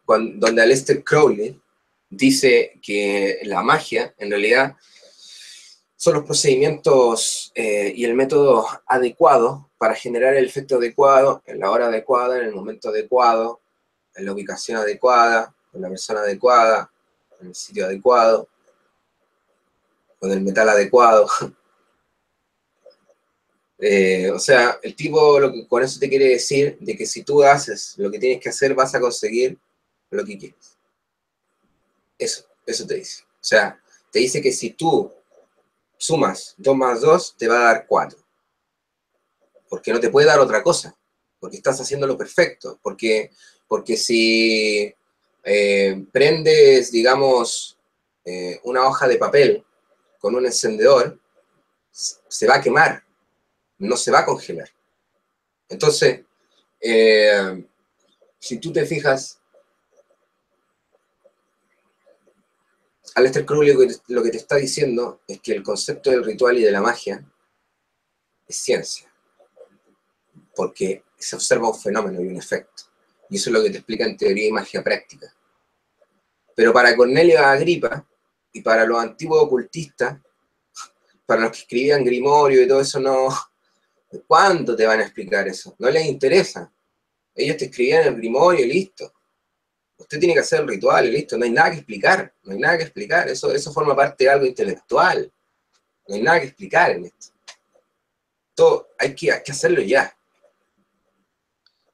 donde Aleister Crowley dice que la magia, en realidad, son los procedimientos y el método adecuado para generar el efecto adecuado, en la hora adecuada, en el momento adecuado, en la ubicación adecuada, con la persona adecuada, en el sitio adecuado, con el metal adecuado. O sea, el tipo con eso te quiere decir de que si tú haces lo que tienes que hacer, vas a conseguir lo que quieres. Eso te dice. O sea, te dice que si tú sumas 2 más 2, te va a dar 4. Porque no te puede dar otra cosa. Porque estás haciendo lo perfecto. Porque si prendes, digamos, una hoja de papel con un encendedor, se va a quemar, no se va a congelar. Entonces, si tú te fijas, Aleister Crowley lo que te está diciendo es que el concepto del ritual y de la magia es ciencia, porque se observa un fenómeno y un efecto. Y eso es lo que te explica en teoría y magia práctica. Pero para Cornelio Agripa y para los antiguos ocultistas, para los que escribían Grimorio y todo eso, no. ¿Cuánto te van a explicar eso? No les interesa. Ellos te escribían el Grimorio y listo. Usted tiene que hacer el ritual y listo. No hay nada que explicar. No hay nada que explicar. Eso forma parte de algo intelectual. No hay nada que explicar en esto. Todo hay que hacerlo ya.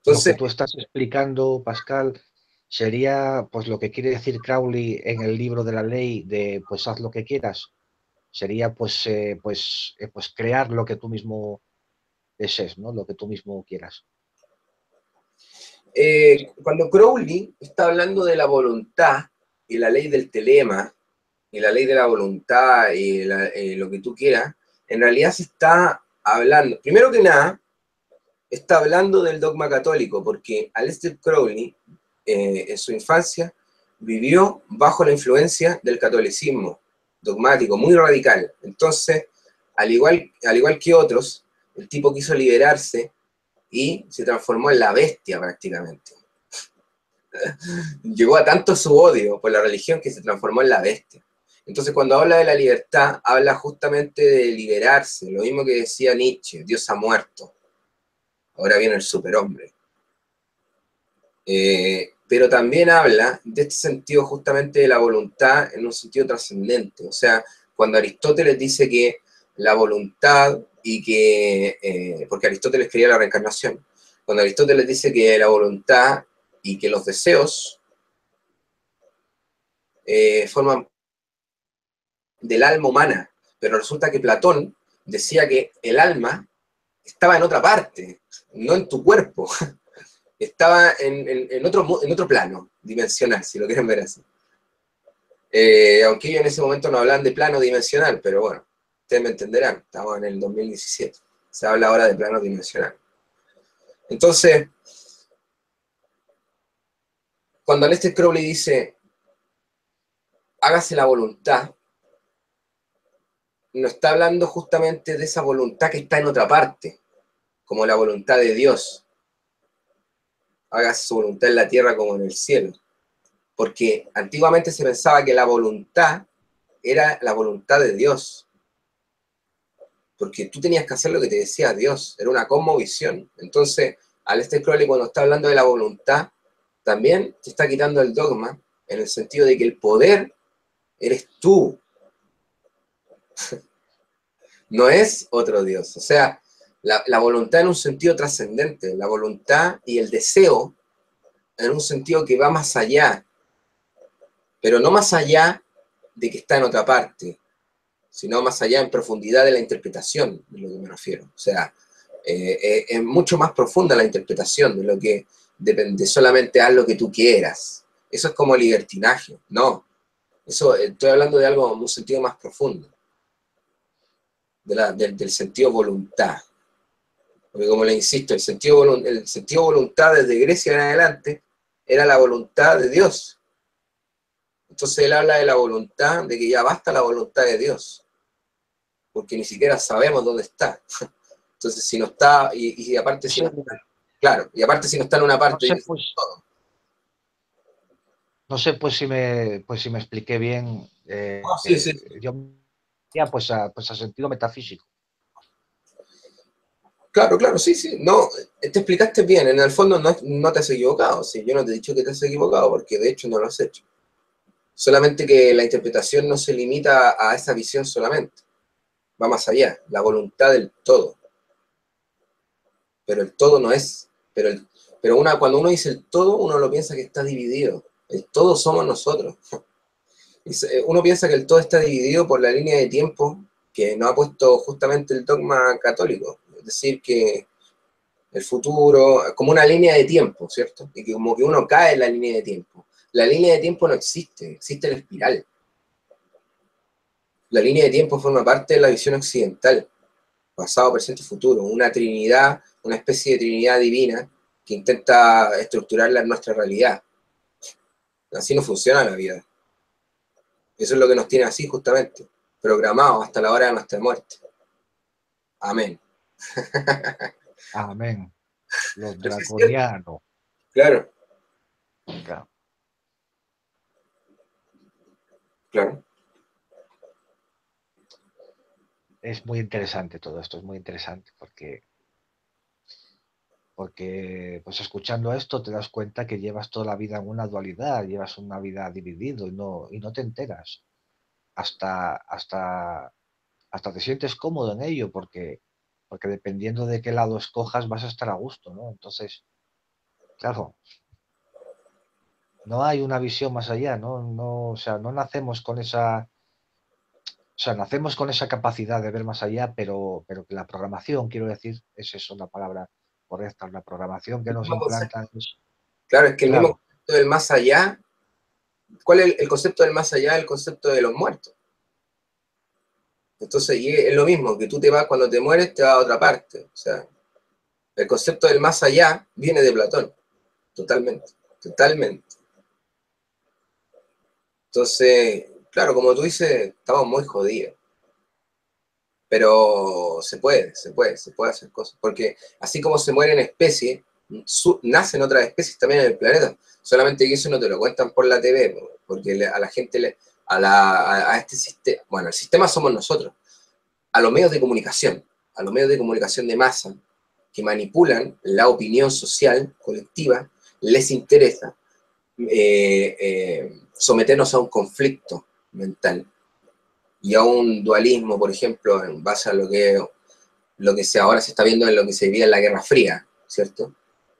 Lo que Entonces, tú estás explicando, Pascal, sería pues lo que quiere decir Crowley en el libro de la ley de pues haz lo que quieras. Sería pues crear lo que tú mismo desees, ¿no? Lo que tú mismo quieras. cuando Crowley está hablando de la voluntad y la ley del telema y la ley de la voluntad y lo que tú quieras, en realidad se está hablando, primero que nada, está hablando del dogma católico, porque Aleister Crowley en su infancia vivió bajo la influencia del catolicismo dogmático, muy radical. Entonces, al igual que otros, el tipo quiso liberarse y se transformó en la bestia prácticamente. Llegó a tanto su odio por la religión que se transformó en la bestia. Entonces, cuando habla de la libertad, habla justamente de liberarse, lo mismo que decía Nietzsche, Dios ha muerto, ahora viene el superhombre. Pero también habla de este sentido justamente de la voluntad en un sentido trascendente. O sea, cuando Aristóteles dice que la voluntad y que, porque Aristóteles creía la reencarnación, cuando Aristóteles dice que la voluntad y que los deseos forman del alma humana, pero resulta que Platón decía que el alma estaba en otra parte, no en tu cuerpo, estaba en otro plano dimensional, si lo quieren ver así. Aunque ellos en ese momento no hablan de plano dimensional, pero bueno, ustedes me entenderán, estamos en el 2017, se habla ahora de plano dimensional. Entonces, cuando Aleister Crowley dice, hágase la voluntad, no está hablando justamente de esa voluntad que está en otra parte, como la voluntad de Dios. Hágase su voluntad en la tierra como en el cielo. Porque antiguamente se pensaba que la voluntad era la voluntad de Dios. Porque tú tenías que hacer lo que te decía Dios. Era una cosmovisión. Entonces, Aleister Crowley, cuando está hablando de la voluntad, también te está quitando el dogma, en el sentido de que el poder eres tú. No es otro Dios. O sea, la voluntad en un sentido trascendente, la voluntad y el deseo en un sentido que va más allá. pero no más allá de que está en otra parte, sino más allá en profundidad de la interpretación, de lo que me refiero. O sea, es mucho más profunda la interpretación de lo que depende solamente haz lo que tú quieras. Eso es como libertinaje, no. Eso, estoy hablando de algo en un sentido más profundo, del sentido voluntad. Porque como le insisto, el sentido voluntad desde Grecia en adelante era la voluntad de Dios. Entonces él habla de la voluntad, de que ya basta la voluntad de Dios, porque ni siquiera sabemos dónde está. Entonces si no está, y aparte No si sé, no está, claro, y aparte si no está en una no parte, sé, dice pues, todo. no sé pues si me expliqué bien. Oh, sí, sí. Yo ya pues a sentido metafísico. Claro, claro, sí, sí. No, te explicaste bien. En el fondo no te has equivocado. Sí, yo no te he dicho que te has equivocado, porque de hecho no lo has hecho. Solamente que la interpretación no se limita a esa visión solamente. Va más allá, la voluntad del todo. Pero el todo no es. Pero cuando uno dice el todo, uno lo piensa que está dividido. El todo somos nosotros. Uno piensa que el todo está dividido por la línea de tiempo que nos ha puesto justamente el dogma católico. Es decir, que el futuro, como una línea de tiempo, ¿cierto? Y que como que uno cae en la línea de tiempo. La línea de tiempo no existe, existe la espiral. La línea de tiempo forma parte de la visión occidental, pasado, presente y futuro, una trinidad, una especie de trinidad divina que intenta estructurarla en nuestra realidad. Así no funciona la vida. Eso es lo que nos tiene así justamente, programados hasta la hora de nuestra muerte. Amén. Amén. Los Pero sí es cierto. draconianos. Claro, Claro. claro. Es muy interesante todo esto, es muy interesante porque pues escuchando esto te das cuenta que llevas toda la vida en una dualidad, llevas una vida dividido y no te enteras hasta, hasta te sientes cómodo en ello porque dependiendo de qué lado escojas vas a estar a gusto, ¿no? Entonces, claro, no hay una visión más allá, ¿no? O sea, no nacemos con esa, o sea, nacemos con esa capacidad de ver más allá, pero que la programación, quiero decir, es eso la palabra correcta, la programación que El nos mismo concepto. implantan es, Claro, es que el mismo claro, concepto del más allá. ¿Cuál es el concepto del más allá? El concepto de los muertos. Entonces, y es lo mismo, que tú te vas cuando te mueres, te vas a otra parte. O sea, el concepto del más allá viene de Platón, totalmente, totalmente. Entonces, claro, como tú dices, estamos muy jodidos, pero se puede hacer cosas, porque así como se mueren especies, nacen otras especies también en el planeta, solamente que eso no te lo cuentan por la TV, porque a la gente, a este sistema, bueno, el sistema somos nosotros, a los medios de comunicación, a los medios de comunicación de masa, que manipulan la opinión social colectiva, les interesa someternos a un conflicto mental y a un dualismo, por ejemplo, en base a ahora se está viendo en lo que se vivía en la Guerra Fría, ¿cierto?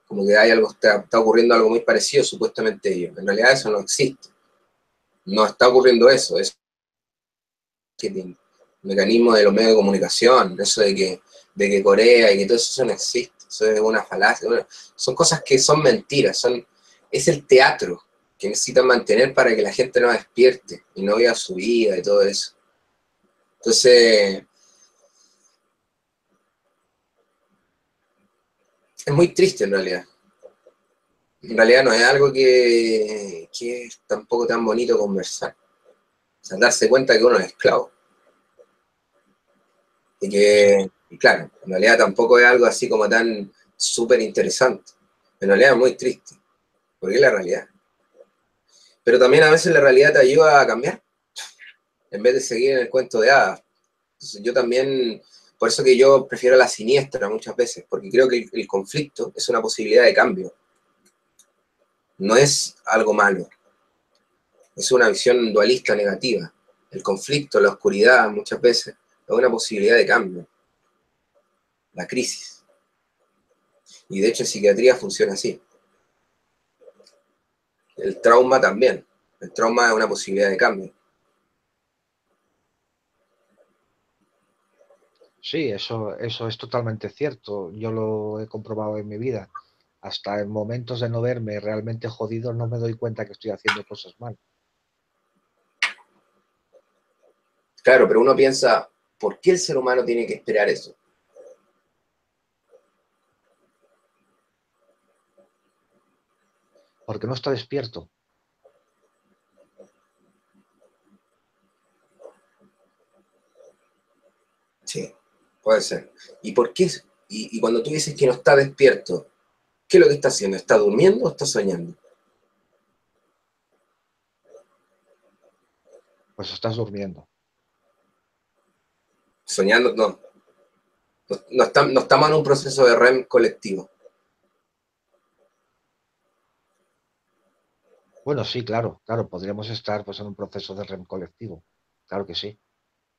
Como que hay algo, está ocurriendo algo muy parecido supuestamente a ello. En realidad eso no existe. No está ocurriendo eso. Es el mecanismo de los medios de comunicación, eso de que Corea y que todo eso no existe. Eso es una falacia. Bueno, son cosas que son mentiras. Es el teatro que necesitan mantener para que la gente no despierte y no viva su vida y todo eso. Entonces, es muy triste en realidad. En realidad no es algo que es tampoco tan bonito conversar. O sea, darse cuenta que uno es esclavo. Y que, exacto. y claro, en realidad tampoco es algo así como tan súper interesante. En realidad es muy triste, porque es la realidad. Pero también a veces la realidad te ayuda a cambiar, en vez de seguir en el cuento de hadas. Entonces yo también, por eso que yo prefiero la siniestra muchas veces, porque creo que el conflicto es una posibilidad de cambio, no es algo malo. Es una visión dualista negativa. El conflicto, la oscuridad, muchas veces, es una posibilidad de cambio, la crisis. Y de hecho en psiquiatría funciona así. El trauma también. El trauma es una posibilidad de cambio. Sí, eso es totalmente cierto. Yo lo he comprobado en mi vida. Hasta en momentos de no verme realmente jodido no me doy cuenta que estoy haciendo cosas mal. Claro, pero uno piensa, ¿por qué el ser humano tiene que esperar eso? Porque no está despierto. Sí, puede ser. ¿Y por qué? Y cuando tú dices que no está despierto, ¿qué es lo que está haciendo? ¿Está durmiendo o está soñando? Pues estás durmiendo. Soñando, no. No estamos en un proceso de REM colectivo. Bueno, sí, claro, claro, podríamos estar pues en un proceso de REM colectivo. Claro que sí,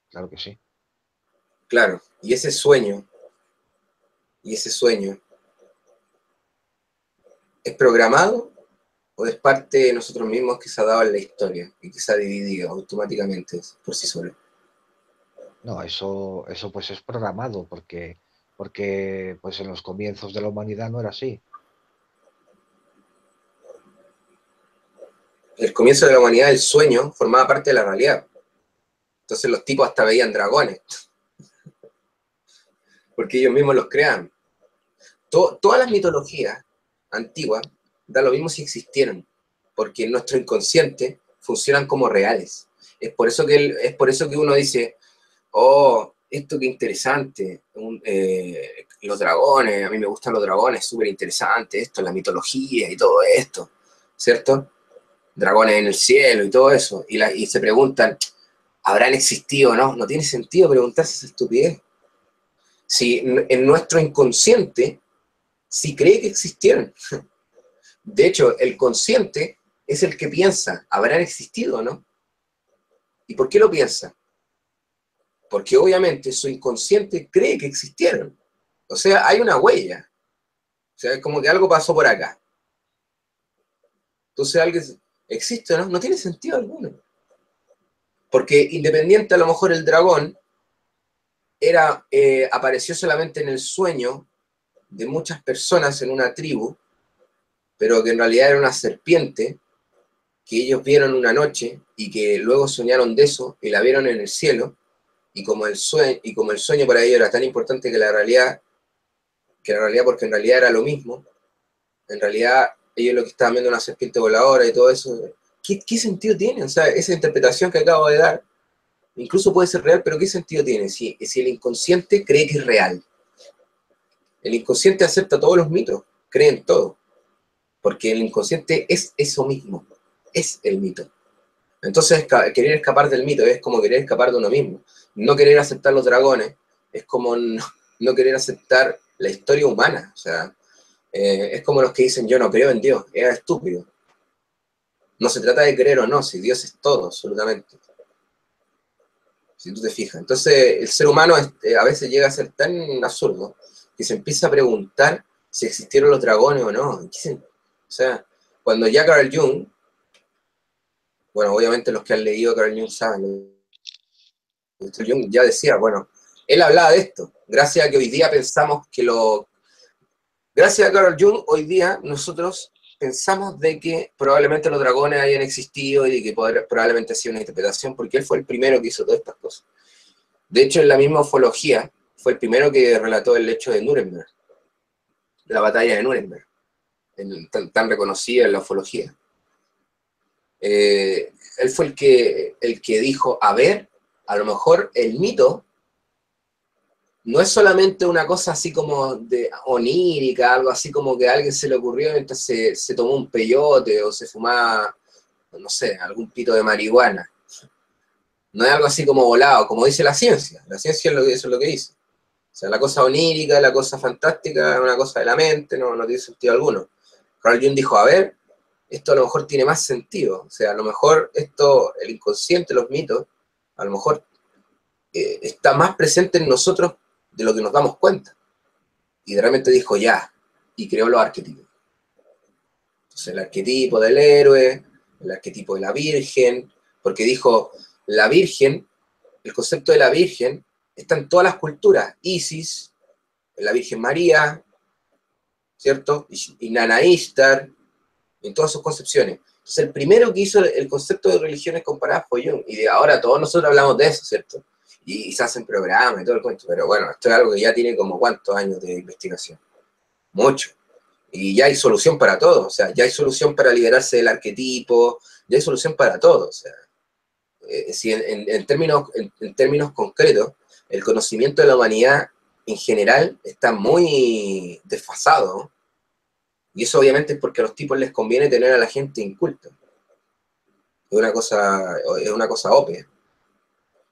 claro que sí. Claro, y ese sueño, ¿es programado o es parte de nosotros mismos que se ha dado en la historia y que se ha dividido automáticamente por sí solo? No, eso pues es programado porque pues en los comienzos de la humanidad no era así. El comienzo de la humanidad, el sueño, formaba parte de la realidad. Entonces los tipos hasta veían dragones, porque ellos mismos los creaban. Todas las mitologías antiguas da lo mismo si existieran, porque en nuestro inconsciente funcionan como reales. Es por eso que uno dice, oh, esto qué interesante, los dragones, a mí me gustan los dragones, súper interesante, esto, la mitología y todo esto, ¿cierto? Dragones en el cielo y todo eso, y se preguntan, ¿habrán existido o no? No tiene sentido preguntarse esa estupidez. Si en nuestro inconsciente sí cree que existieron. De hecho, el consciente es el que piensa, ¿habrán existido o no? ¿Y por qué lo piensa? Porque obviamente su inconsciente cree que existieron. O sea, hay una huella. O sea, es como que algo pasó por acá. Entonces, algo existe o no, no tiene sentido alguno. Porque independiente a lo mejor el dragón apareció solamente en el sueño de muchas personas en una tribu, pero que en realidad era una serpiente que ellos vieron una noche y que luego soñaron de eso y la vieron en el cielo, y como el sueño para ellos era tan importante que la realidad porque en realidad era lo mismo, en realidad ellos lo que estaban viendo una serpiente voladora y todo eso, ¿qué sentido tiene? O sea, esa interpretación que acabo de dar, incluso puede ser real, pero ¿qué sentido tiene? Si el inconsciente cree que es real, el inconsciente acepta todos los mitos, cree en todo, porque el inconsciente es eso mismo, es el mito. Entonces, querer escapar del mito es como querer escapar de uno mismo. No querer aceptar los dragones es como no querer aceptar la historia humana. O sea, es como los que dicen yo no creo en Dios. Es estúpido. No se trata de creer o no, si Dios es todo, absolutamente. Si tú te fijas. Entonces, el ser humano a veces llega a ser tan absurdo que se empieza a preguntar si existieron los dragones o no. O sea, cuando ya Carl Jung, bueno, obviamente los que han leído Carl Jung saben, Jung ya decía, bueno, él hablaba de esto, gracias a que hoy día pensamos que gracias a Carl Jung, hoy día nosotros pensamos de que probablemente los dragones hayan existido y de que probablemente ha sido una interpretación, porque él fue el primero que hizo todas estas cosas. De hecho, en la misma ufología, fue el primero que relató el hecho de Nuremberg, la batalla de Nuremberg, tan reconocida en la ufología. Él fue el que dijo, a ver, a lo mejor el mito no es solamente una cosa así como de onírica, algo así como que a alguien se le ocurrió mientras se tomó un peyote o se fumaba, no sé, algún pito de marihuana. No es algo así como volado, como dice la ciencia. La ciencia eso es lo que dice. O sea, la cosa onírica, la cosa fantástica, es una cosa de la mente, no tiene sentido alguno. Carl Jung dijo, a ver, esto a lo mejor tiene más sentido. O sea, a lo mejor esto, el inconsciente, los mitos, a lo mejor está más presente en nosotros de lo que nos damos cuenta. Y de repente dijo ya, y creó los arquetipos. Entonces el arquetipo del héroe, el arquetipo de la Virgen, porque dijo, la Virgen, el concepto de la Virgen está en todas las culturas, Isis, la Virgen María, ¿cierto? Y Nana Ishtar, en todas sus concepciones. Entonces, el primero que hizo el concepto de religiones comparadas fue Jung, y de ahora todos nosotros hablamos de eso, ¿cierto? Y se hacen programas y todo el cuento, pero bueno, esto es algo que ya tiene como ¿cuántos años de investigación? Mucho. Y ya hay solución para todo, o sea, ya hay solución para liberarse del arquetipo, ya hay solución para todo, o sea, si en términos concretos, el conocimiento de la humanidad en general está muy desfasado, ¿no? Y eso obviamente es porque a los tipos les conviene tener a la gente inculta. Es una cosa obvia.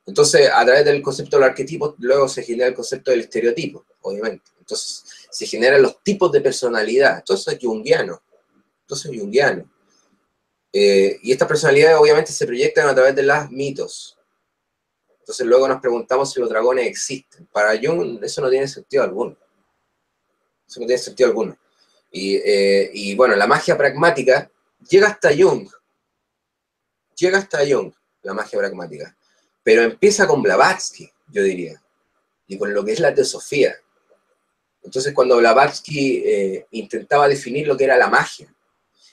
Entonces, a través del concepto del arquetipo, luego se genera el concepto del estereotipo, obviamente. Entonces, se generan los tipos de personalidad. Todo eso es junguiano. Y estas personalidades obviamente se proyectan a través de los mitos. Entonces luego nos preguntamos si los dragones existen. Para Jung eso no tiene sentido alguno. Eso no tiene sentido alguno. Y bueno, la magia pragmática llega hasta Jung. La magia pragmática. Pero empieza con Blavatsky, yo diría. Y con lo que es la teosofía. Entonces cuando Blavatsky intentaba definir lo que era la magia,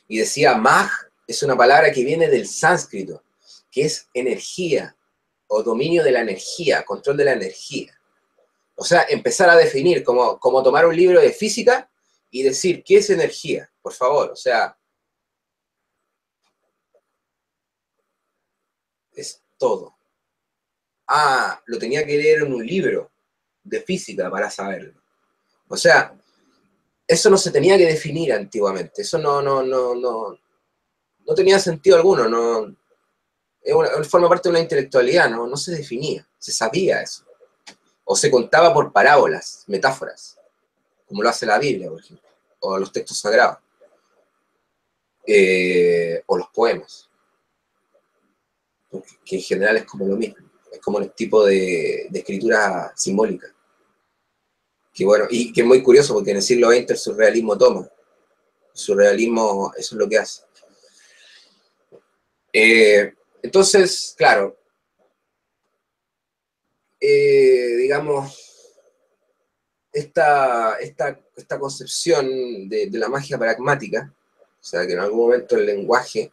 y decía, mag es una palabra que viene del sánscrito, que es energía, o dominio de la energía, control de la energía. O sea, empezar a definir, como tomar un libro de física y decir, ¿qué es energía? Por favor, o sea, es todo. Ah, lo tenía que leer en un libro de física para saberlo. O sea, eso no se tenía que definir antiguamente, eso no tenía sentido alguno, forma parte de una intelectualidad, no se definía, se sabía eso. O se contaba por parábolas, metáforas, como lo hace la Biblia, por ejemplo, o los textos sagrados, o los poemas, que en general es como lo mismo, es como el tipo de escritura simbólica. Que bueno, y que es muy curioso porque en el siglo XX el surrealismo toma. El surrealismo, eso es lo que hace. Entonces, claro, digamos, esta concepción de la magia pragmática, o sea, que en algún momento el lenguaje,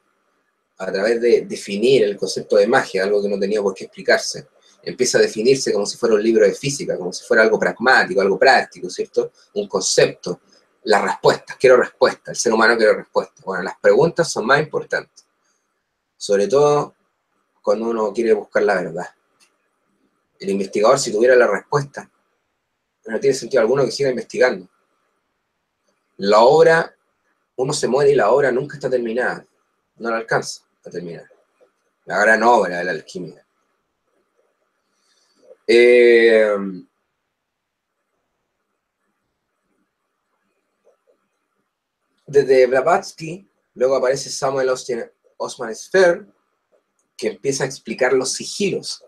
a través de definir el concepto de magia, algo que no tenía por qué explicarse, empieza a definirse como si fuera un libro de física, como si fuera algo pragmático, algo práctico, ¿cierto? Un concepto. Las respuestas, quiero respuestas, el ser humano quiere respuestas. Bueno, las preguntas son más importantes, sobre todo cuando uno quiere buscar la verdad. El investigador, si tuviera la respuesta, no tiene sentido alguno que siga investigando. La obra, uno se muere y la obra nunca está terminada, no la alcanza a terminar. La gran obra de la alquimia. Desde Blavatsky, luego aparece Samuel Osman Sphere, que empieza a explicar los sigilos.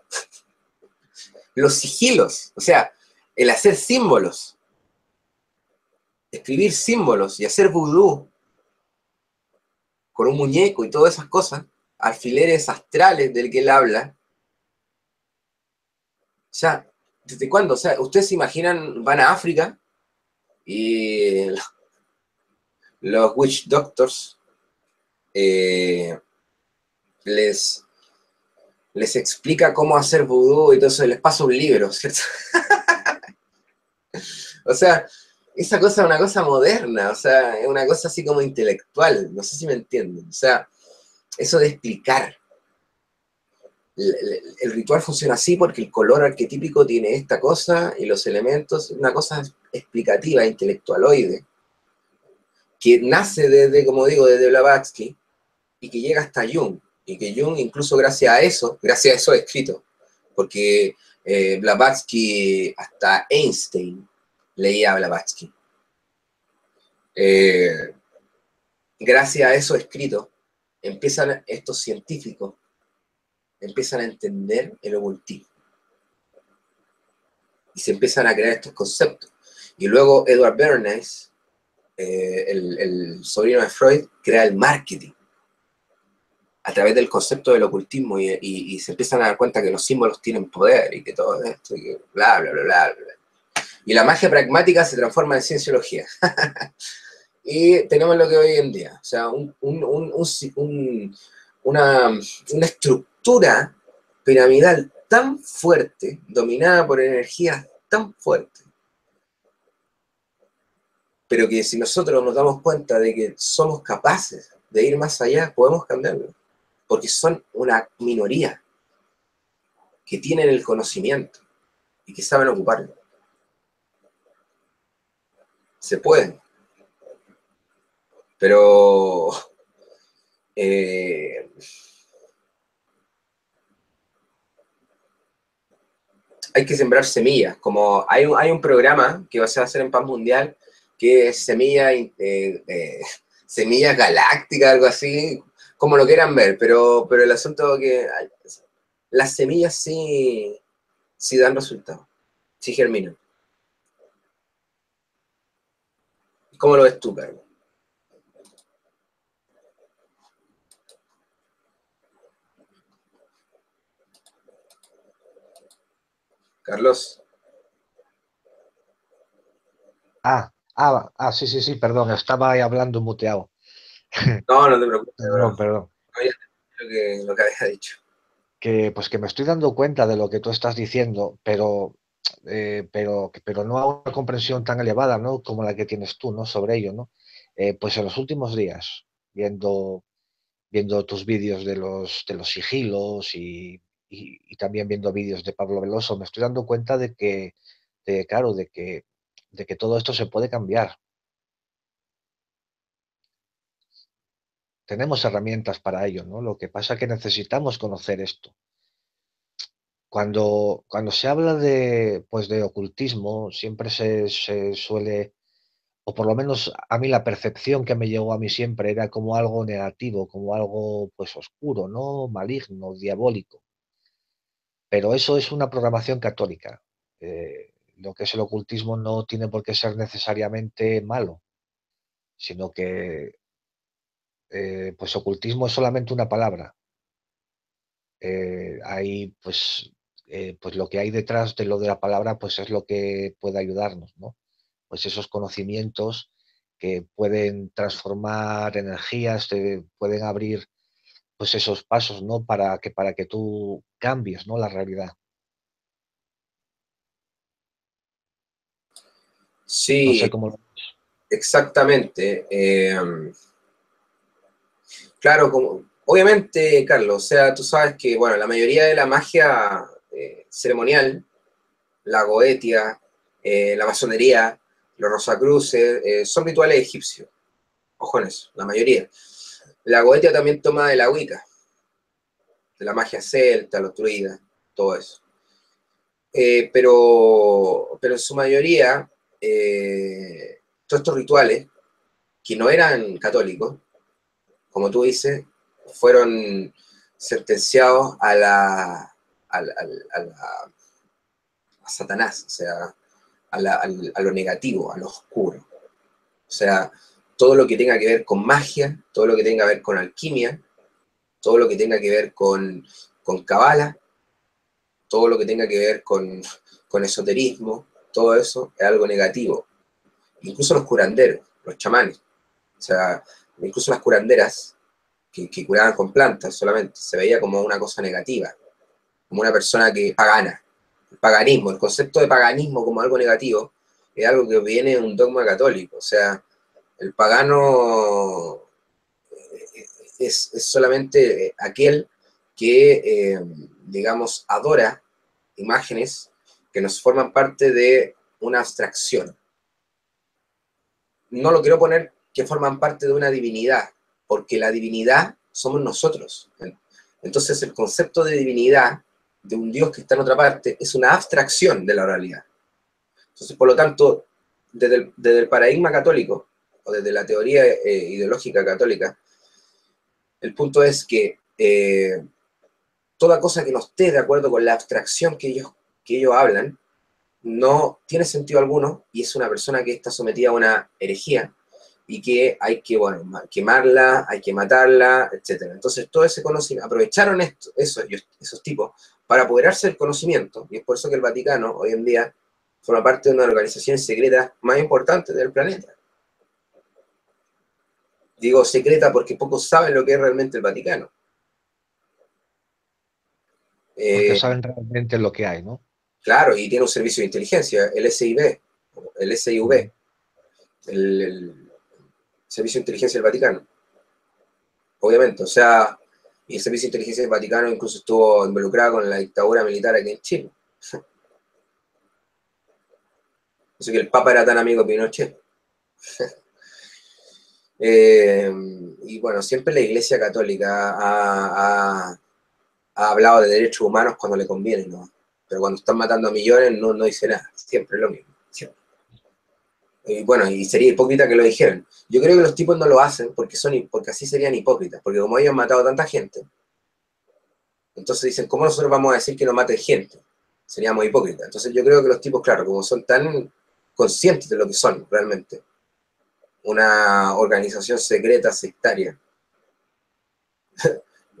Los sigilos, o sea, el hacer símbolos, escribir símbolos y hacer vudú con un muñeco y todas esas cosas, alfileres astrales del que él habla. O sea, ¿desde cuándo? O sea, ustedes se imaginan, van a África y los witch doctors les explica cómo hacer vudú y todo eso, les pasa un libro, ¿cierto? O sea, esa cosa es una cosa moderna, o sea, es una cosa así como intelectual, no sé si me entienden. O sea, eso de explicar. El ritual funciona así porque el color arquetípico tiene esta cosa y los elementos, una cosa explicativa, intelectualoide, que nace desde, como digo, desde Blavatsky y que llega hasta Jung. Y que Jung, incluso gracias a eso es escrito, porque Blavatsky, hasta Einstein leía a Blavatsky. Gracias a eso escrito, empiezan estos científicos, empiezan a entender el ocultismo. Y se empiezan a crear estos conceptos. Y luego Edward Bernays, el sobrino de Freud, crea el marketing. a través del concepto del ocultismo y se empiezan a dar cuenta que los símbolos tienen poder y que todo esto, y que bla, bla, bla, bla, bla. Y la magia pragmática se transforma en cienciología. Y tenemos lo que hoy en día, o sea, una estructura piramidal tan fuerte, dominada por energías tan fuertes, pero que si nosotros nos damos cuenta de que somos capaces de ir más allá, podemos cambiarlo, porque son una minoría que tienen el conocimiento y que saben ocuparlo. Se pueden, pero hay que sembrar semillas, como hay un programa que se va a hacer en Paz Mundial, que es semillas galácticas, algo así, como lo quieran ver, pero el asunto es que las semillas sí dan resultados, sí germinan. ¿Cómo lo ves tú, Carlos? Carlos. Sí, sí, sí, perdón, estaba ahí hablando muteado. No, no te preocupes, bro. Perdón, perdón. No, ya lo que había dicho. Que pues que me estoy dando cuenta de lo que tú estás diciendo, pero no a una comprensión tan elevada, ¿no? Como la que tienes tú, ¿no? Sobre ello, ¿no? Pues en los últimos días, viendo tus vídeos de los sigilos y también viendo vídeos de Pablo Veloso, me estoy dando cuenta claro, de que todo esto se puede cambiar. Tenemos herramientas para ello, ¿no? Lo que pasa es que necesitamos conocer esto. Cuando se habla de ocultismo, siempre se suele, o por lo menos a mí la percepción que me llegó a mí siempre era como algo negativo, como algo pues oscuro, ¿no? Maligno, diabólico. Pero eso es una programación católica. Lo que es el ocultismo no tiene por qué ser necesariamente malo, sino que pues ocultismo es solamente una palabra. Hay pues lo que hay detrás de lo de la palabra pues es lo que puede ayudarnos, ¿no? Pues esos conocimientos que pueden transformar energías, te pueden abrir pues esos pasos, ¿no? Para que tú cambies, ¿no? La realidad. No sé Sí, cómo exactamente. Claro, obviamente, Carlos, o sea, tú sabes que, bueno, la mayoría de la magia ceremonial, la goetia, la masonería, los rosacruces, son rituales egipcios. Ojo en eso, la mayoría. La goetia también toma de la Wicca, de la magia celta, los druidas, todo eso. Pero en su mayoría, todos estos rituales, que no eran católicos, como tú dices, fueron sentenciados a Satanás, o sea, a lo negativo, a lo oscuro. O sea, todo lo que tenga que ver con magia, todo lo que tenga que ver con alquimia, todo lo que tenga que ver con cabala, todo lo que tenga que ver con esoterismo, todo eso es algo negativo. Incluso los curanderos, los chamanes, o sea, incluso las curanderas que curaban con plantas solamente, se veía como una cosa negativa, como una persona que pagana. El paganismo, el concepto de paganismo como algo negativo, es algo que viene de un dogma católico, o sea, el pagano es solamente aquel que, digamos, adora imágenes que nos forman parte de una abstracción. No lo quiero poner que forman parte de una divinidad, porque la divinidad somos nosotros. Entonces el concepto de divinidad, de un Dios que está en otra parte, es una abstracción de la realidad. Entonces, por lo tanto, desde el paradigma católico, o desde la teoría ideológica católica, el punto es que toda cosa que no esté de acuerdo con la abstracción que ellos hablan, no tiene sentido alguno y es una persona que está sometida a una herejía y que hay que, bueno, quemarla, hay que matarla, etc. Entonces, todo ese conocimiento, aprovecharon esos tipos para apoderarse del conocimiento, y es por eso que el Vaticano hoy en día forma parte de una de las organizaciones secretas más importantes del planeta. Digo secreta porque pocos saben lo que es realmente el Vaticano. Porque saben realmente lo que hay, ¿no? Claro, y tiene un servicio de inteligencia, el SIV, el SIV, el Servicio de Inteligencia del Vaticano. Obviamente, o sea, y el Servicio de Inteligencia del Vaticano incluso estuvo involucrado con la dictadura militar aquí en Chile. Así que el Papa era tan amigo de Pinochet. Y bueno, siempre la Iglesia Católica ha hablado de derechos humanos cuando le conviene, ¿no? Pero cuando están matando a millones no dice nada, siempre es lo mismo. Siempre. Y bueno, y sería hipócrita que lo dijeran. Yo creo que los tipos no lo hacen porque así serían hipócritas, porque como ellos han matado a tanta gente, entonces dicen, ¿cómo nosotros vamos a decir que no maten gente? Seríamos hipócritas. Entonces yo creo que los tipos, claro, como son tan conscientes de lo que son realmente, una organización secreta, sectaria,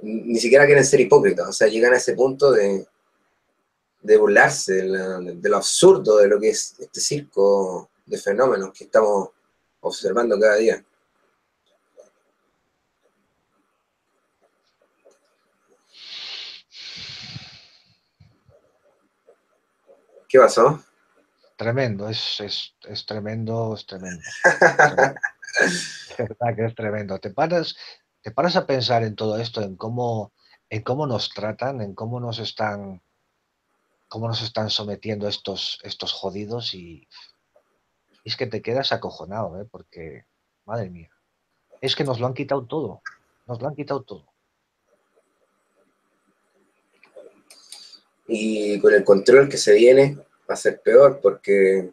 ni siquiera quieren ser hipócritas, o sea, llegan a ese punto de burlarse de lo absurdo de lo que es este circo de fenómenos que estamos observando cada día. ¿Qué pasó? Tremendo, es tremendo, es tremendo. Es tremendo. Es verdad que es tremendo. Te paras a pensar en todo esto, en cómo nos tratan, en cómo nos están sometiendo estos jodidos y es que te quedas acojonado, ¿eh? Porque, madre mía, es que nos lo han quitado todo, nos lo han quitado todo. Y con el control que se viene va a ser peor porque,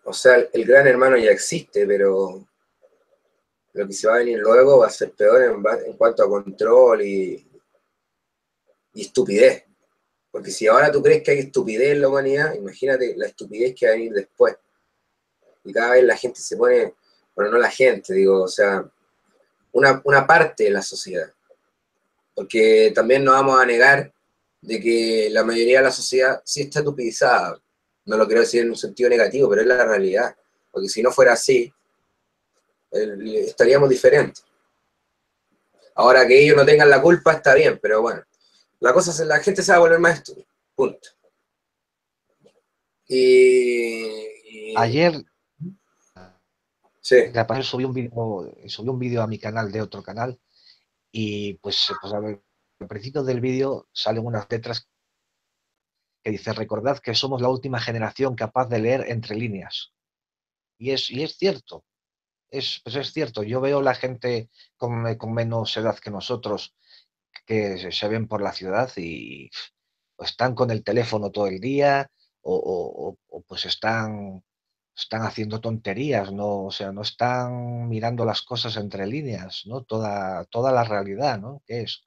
o sea, el gran hermano ya existe, pero lo que se va a venir luego va a ser peor en cuanto a control y estupidez. Porque si ahora tú crees que hay estupidez en la humanidad, imagínate la estupidez que va a venir después. Y cada vez la gente se pone, bueno, no la gente, digo, o sea, una parte de la sociedad. Porque también no vamos a negar de que la mayoría de la sociedad sí está estupidizada. No lo quiero decir en un sentido negativo, pero es la realidad. Porque si no fuera así, estaríamos diferentes. Ahora que ellos no tengan la culpa está bien, pero bueno, la cosa es la gente se va a volver más estúpida. Punto. Y Ayer, sí, capaz subí un vídeo a mi canal de otro canal y pues a ver, al principio del vídeo salen unas letras que dice, recordad que somos la última generación capaz de leer entre líneas. Y es cierto, pues es cierto. Yo veo la gente con menos edad que nosotros que se ven por la ciudad y o están con el teléfono todo el día pues están haciendo tonterías, ¿no? O sea, no están mirando las cosas entre líneas, ¿no? Toda la realidad, ¿no? Que es.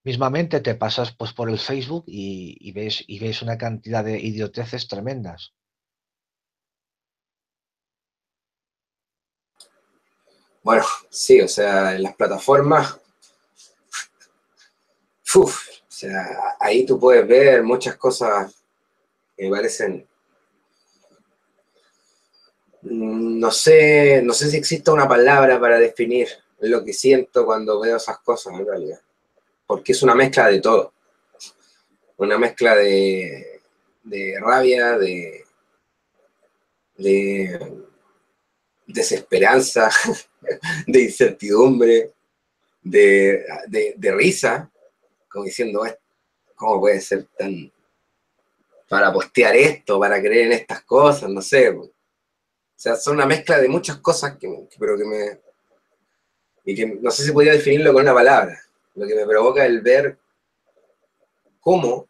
Mismamente te pasas pues por el Facebook y ves una cantidad de idioteces tremendas. bueno, sí, o sea, en las plataformas, uf, o sea, ahí tú puedes ver muchas cosas que me parecen, no sé si existe una palabra para definir lo que siento cuando veo esas cosas en realidad, porque es una mezcla de todo, una mezcla de rabia, de desesperanza, de incertidumbre, de risa, como diciendo, ¿cómo puede ser tan para postear esto, para creer en estas cosas? No sé. O sea, son una mezcla de muchas cosas pero que me... Y que no sé si podría definirlo con una palabra. Lo que me provoca el ver cómo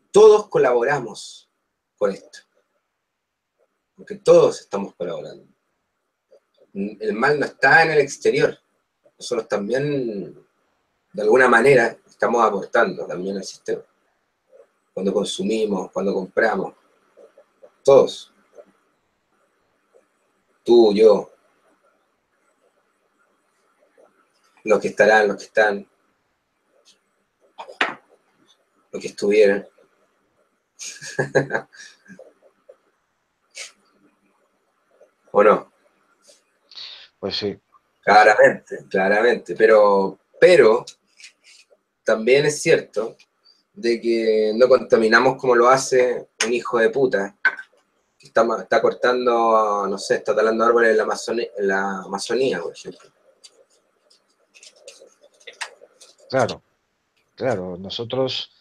todos colaboramos con esto. Porque todos estamos colaborando. El mal no está en el exterior. Nosotros también, de alguna manera, estamos aportando también al sistema. Cuando consumimos, cuando compramos. todos. Tú, yo, los que estarán, los que están, los que estuvieran. ¿O no? Pues sí. Claramente, claramente. Pero también es cierto de que no contaminamos como lo hace un hijo de puta que está cortando, no sé, está talando árboles en la Amazonía, por ejemplo. Claro, claro. Nosotros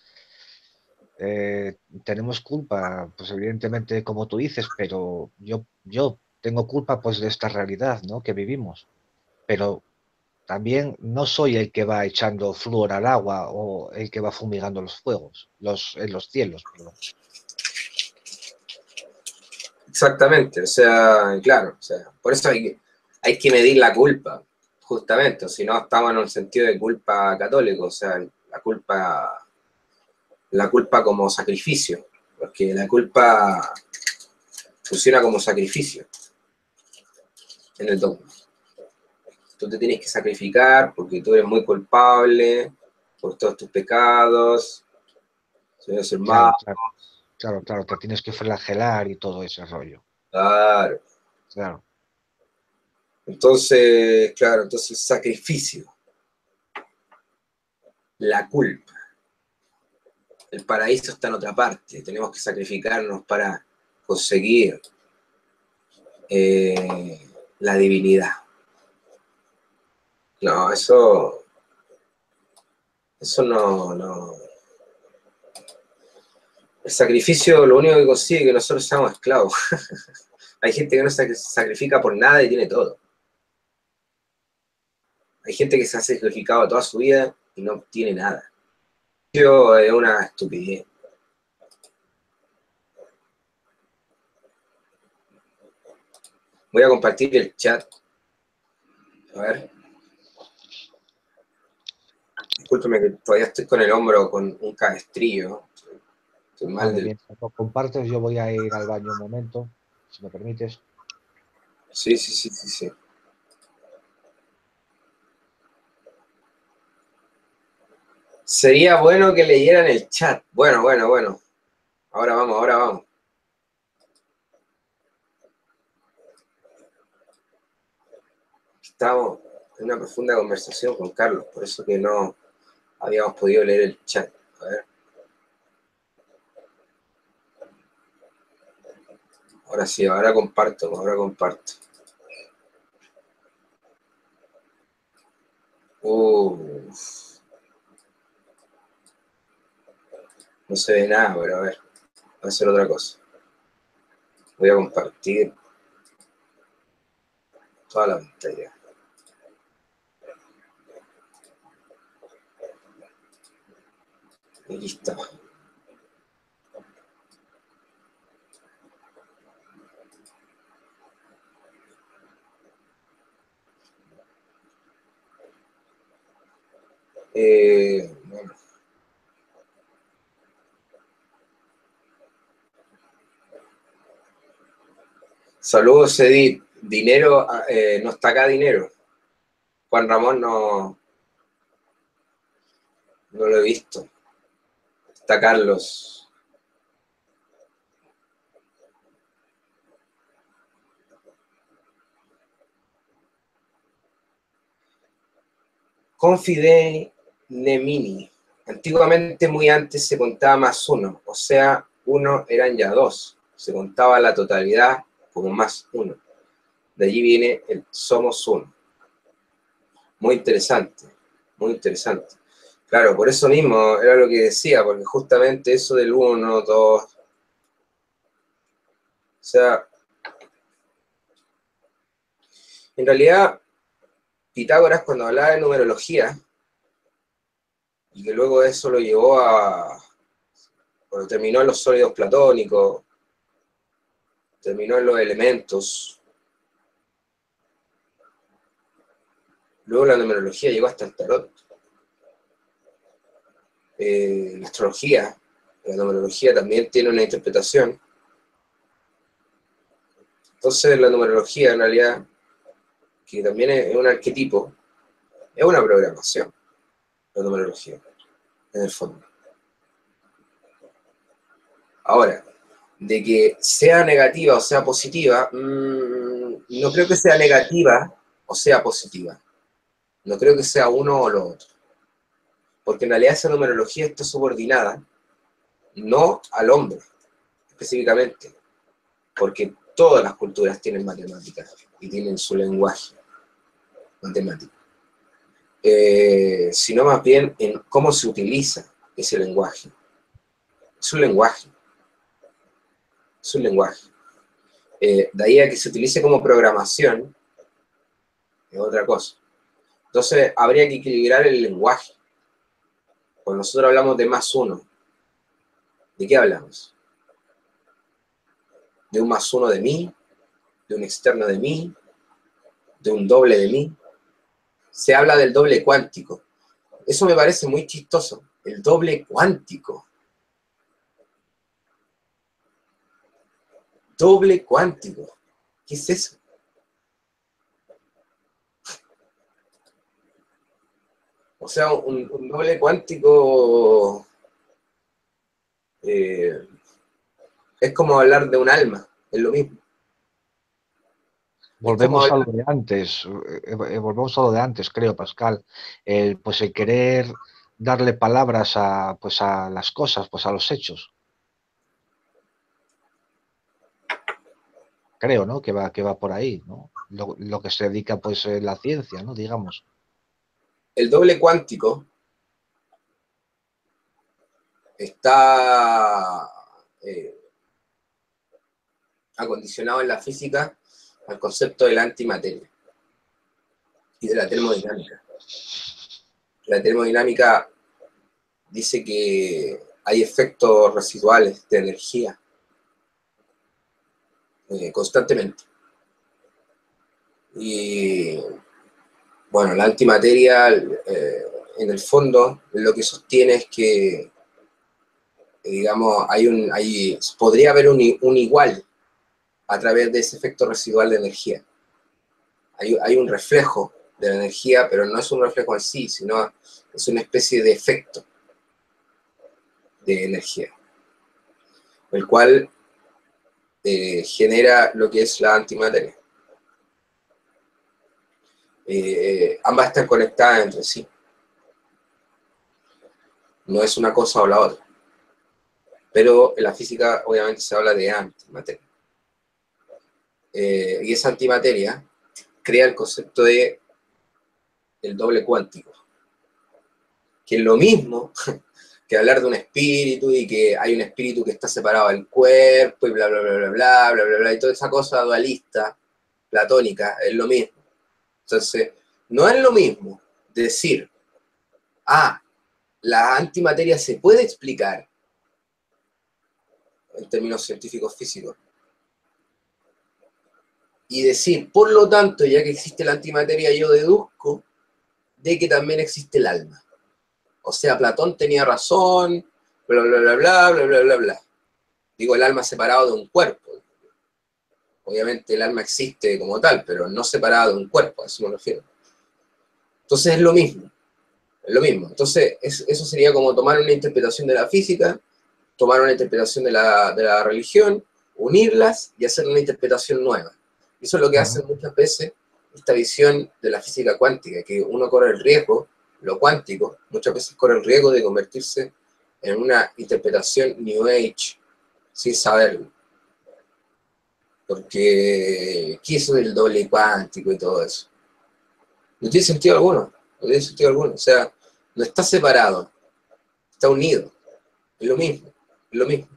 tenemos culpa, pues evidentemente, como tú dices, pero yo tengo culpa pues de esta realidad, ¿no? Que vivimos. Pero también no soy el que va echando flúor al agua o el que va fumigando los fuegos, en los cielos, perdón. Exactamente, o sea, claro, o sea, por eso hay que medir la culpa, justamente, o si no estamos en un sentido de culpa católico, o sea, la culpa como sacrificio, porque la culpa funciona como sacrificio en el dogma. Tú te tienes que sacrificar porque tú eres muy culpable por todos tus pecados, eres hermano, Claro, claro, claro, claro, te tienes que flagelar y todo ese rollo. claro. Claro, Entonces, claro, entonces sacrificio, la culpa. El paraíso está en otra parte, tenemos que sacrificarnos para conseguir la divinidad. No, eso no. El sacrificio lo único que consigue es que nosotros seamos esclavos. Hay gente que no se sacrifica por nada y tiene todo. Hay gente que se ha sacrificado toda su vida y no tiene nada. Eso es una estupidez. Voy a compartir el chat. A ver. Discúlpeme que todavía estoy con el hombro con un cabestrillo. Estoy mal vale, del... mientras lo compartes, yo voy a ir al baño un momento, si me permites. Sí, sí, sí, sí, sí. Sería bueno que leyeran el chat. Bueno, bueno, bueno. Ahora vamos, ahora vamos. Estamos en una profunda conversación con Carlos, por eso que no habíamos podido leer el chat. A ver. Ahora sí, ahora comparto, ahora comparto. No se ve nada, pero a ver, voy a hacer otra cosa. Voy a compartir toda la pantalla. Aquí está. Bueno. Saludos, Edith. Dinero, no está acá dinero. Juan Ramón no lo he visto. Está Carlos. Confide Nemini. Antiguamente, muy antes, se contaba más uno. O sea, uno eran ya dos. Se contaba la totalidad como más uno. De allí viene el somos uno. Muy interesante, muy interesante. Claro, por eso mismo era lo que decía, porque justamente eso del uno, dos, o sea, en realidad Pitágoras cuando hablaba de numerología, y que luego eso lo llevó cuando terminó en los sólidos platónicos, terminó en los elementos, luego la numerología llegó hasta el tarot. La astrología, la numerología también tiene una interpretación, Entonces la numerología en realidad, que también es un arquetipo, es una programación, la numerología, en el fondo. Ahora, de que sea negativa o sea positiva, no creo que sea negativa o sea positiva. No creo que sea uno o lo otro. Porque en realidad esa numerología está subordinada no al hombre, específicamente, porque todas las culturas tienen matemáticas y tienen su lenguaje matemático, sino más bien en cómo se utiliza ese lenguaje. Es un lenguaje, es un lenguaje. De ahí a que se utilice como programación, es otra cosa. Entonces habría que equilibrar el lenguaje. Cuando nosotros hablamos de más uno, ¿de qué hablamos? ¿De un más uno de mí? ¿De un externo de mí? ¿De un doble de mí? Se habla del doble cuántico. Eso me parece muy chistoso. El doble cuántico. Doble cuántico. ¿Qué es eso? O sea, un doble cuántico es como hablar de un alma, es lo mismo. Es como Volvemos a lo hablar, de antes, volvemos a lo de antes, creo, Pascal. Pues el querer darle palabras a, pues a las cosas, pues a los hechos. Creo, ¿no? Que va por ahí, ¿no? Lo que se dedica, pues, la ciencia, ¿no? Digamos. el doble cuántico está acondicionado en la física al concepto de la antimateria y de la termodinámica. La termodinámica dice que hay efectos residuales de energía constantemente. Y bueno, la antimateria, en el fondo, lo que sostiene es que, digamos, podría haber un igual a través de ese efecto residual de energía. Hay un reflejo de la energía, pero no es un reflejo en sí, sino es una especie de efecto de energía, el cual genera lo que es la antimateria. Ambas están conectadas entre sí. No es una cosa o la otra. Pero en la física obviamente se habla de antimateria. Y esa antimateria crea el concepto de el doble cuántico, que es lo mismo que hablar de un espíritu y que hay un espíritu que está separado del cuerpo y bla, bla, bla, bla, bla, bla, bla, bla, y toda esa cosa dualista, platónica, es lo mismo. Entonces, no es lo mismo decir, la antimateria se puede explicar en términos científicos físicos, y decir, por lo tanto, ya que existe la antimateria, yo deduzco de que también existe el alma. O sea, Platón tenía razón, bla, bla, bla, bla, bla, bla, bla, bla. Digo, el alma separado de un cuerpo. Obviamente el alma existe como tal, pero no separado de un cuerpo, a eso me refiero. Entonces es lo mismo, es lo mismo. Entonces eso sería como tomar una interpretación de la física, tomar una interpretación de la religión, unirlas y hacer una interpretación nueva. Eso es lo que Ajá. hacen muchas veces esta visión de la física cuántica, que uno corre el riesgo, lo cuántico, muchas veces corre el riesgo de convertirse en una interpretación New Age, sin saberlo. Porque, ¿qué es eso del doble cuántico y todo eso? No tiene sentido alguno, no tiene sentido alguno. O sea, no está separado, está unido, es lo mismo, es lo mismo.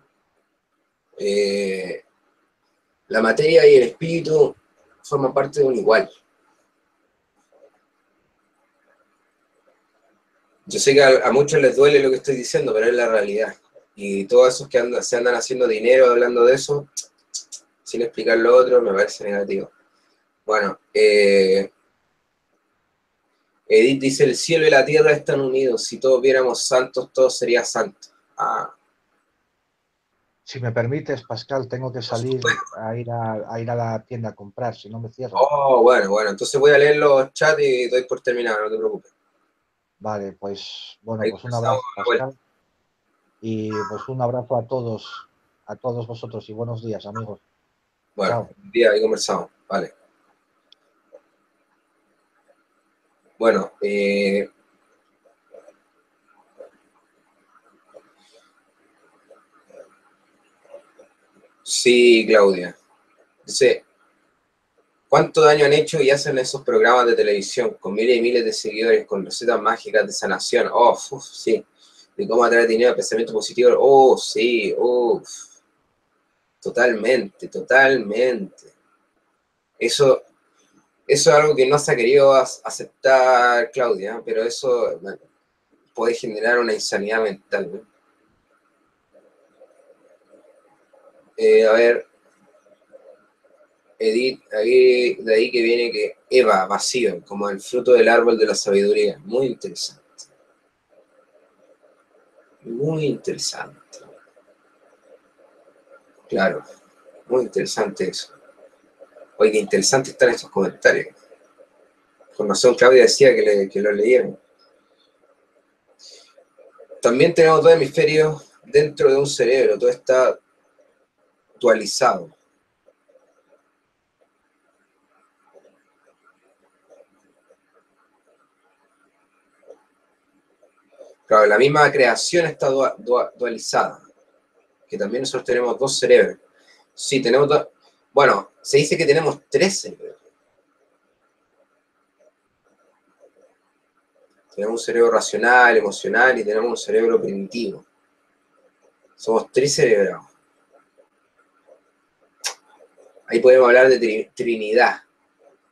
Eh, la materia y el espíritu forman parte de un igual. Yo sé que a muchos les duele lo que estoy diciendo, pero es la realidad. Y todos esos que se andan haciendo dinero hablando de eso, sin explicar lo otro, me parece negativo. Bueno, Edith dice, el cielo y la tierra están unidos. Si todos viéramos santos, todo sería santo. Ah, Si me permites, Pascal, tengo que Por salir supuesto. a ir a la tienda a comprar, si no me cierran. Oh, bueno, bueno, entonces voy a leer los chats y doy por terminado, no te preocupes. Vale, pues bueno, Ahí pues un conversamos abrazo, a la vuelta. Pascal, y pues un abrazo a todos vosotros y buenos días, amigos. Bueno, Chao. un día ahí conversamos, vale. Bueno, sí, Claudia. Dice, ¿cuánto daño han hecho y hacen esos programas de televisión con miles y miles de seguidores, con recetas mágicas de sanación? Oh, uf, sí. De cómo atraer dinero, pensamiento positivo. Oh, sí, uff. Totalmente, totalmente. Eso es algo que no se ha querido aceptar, Claudia, pero eso bueno, puede generar una insanidad mental, ¿no? A ver, Edith, ahí, de ahí que viene que Eva, vacío, como el fruto del árbol de la sabiduría. Muy interesante. Muy interesante. Claro, muy interesante eso. Oye, qué interesante están estos comentarios. Con razón, Claudia decía que lo leyeron. También tenemos dos hemisferios dentro de un cerebro, todo está dualizado. Claro, la misma creación está dualizada, que también nosotros tenemos dos cerebros. Sí, tenemos dos. Bueno, se dice que tenemos tres cerebros. Tenemos un cerebro racional, emocional y tenemos un cerebro primitivo. Somos tricerebrados. Ahí podemos hablar de Trinidad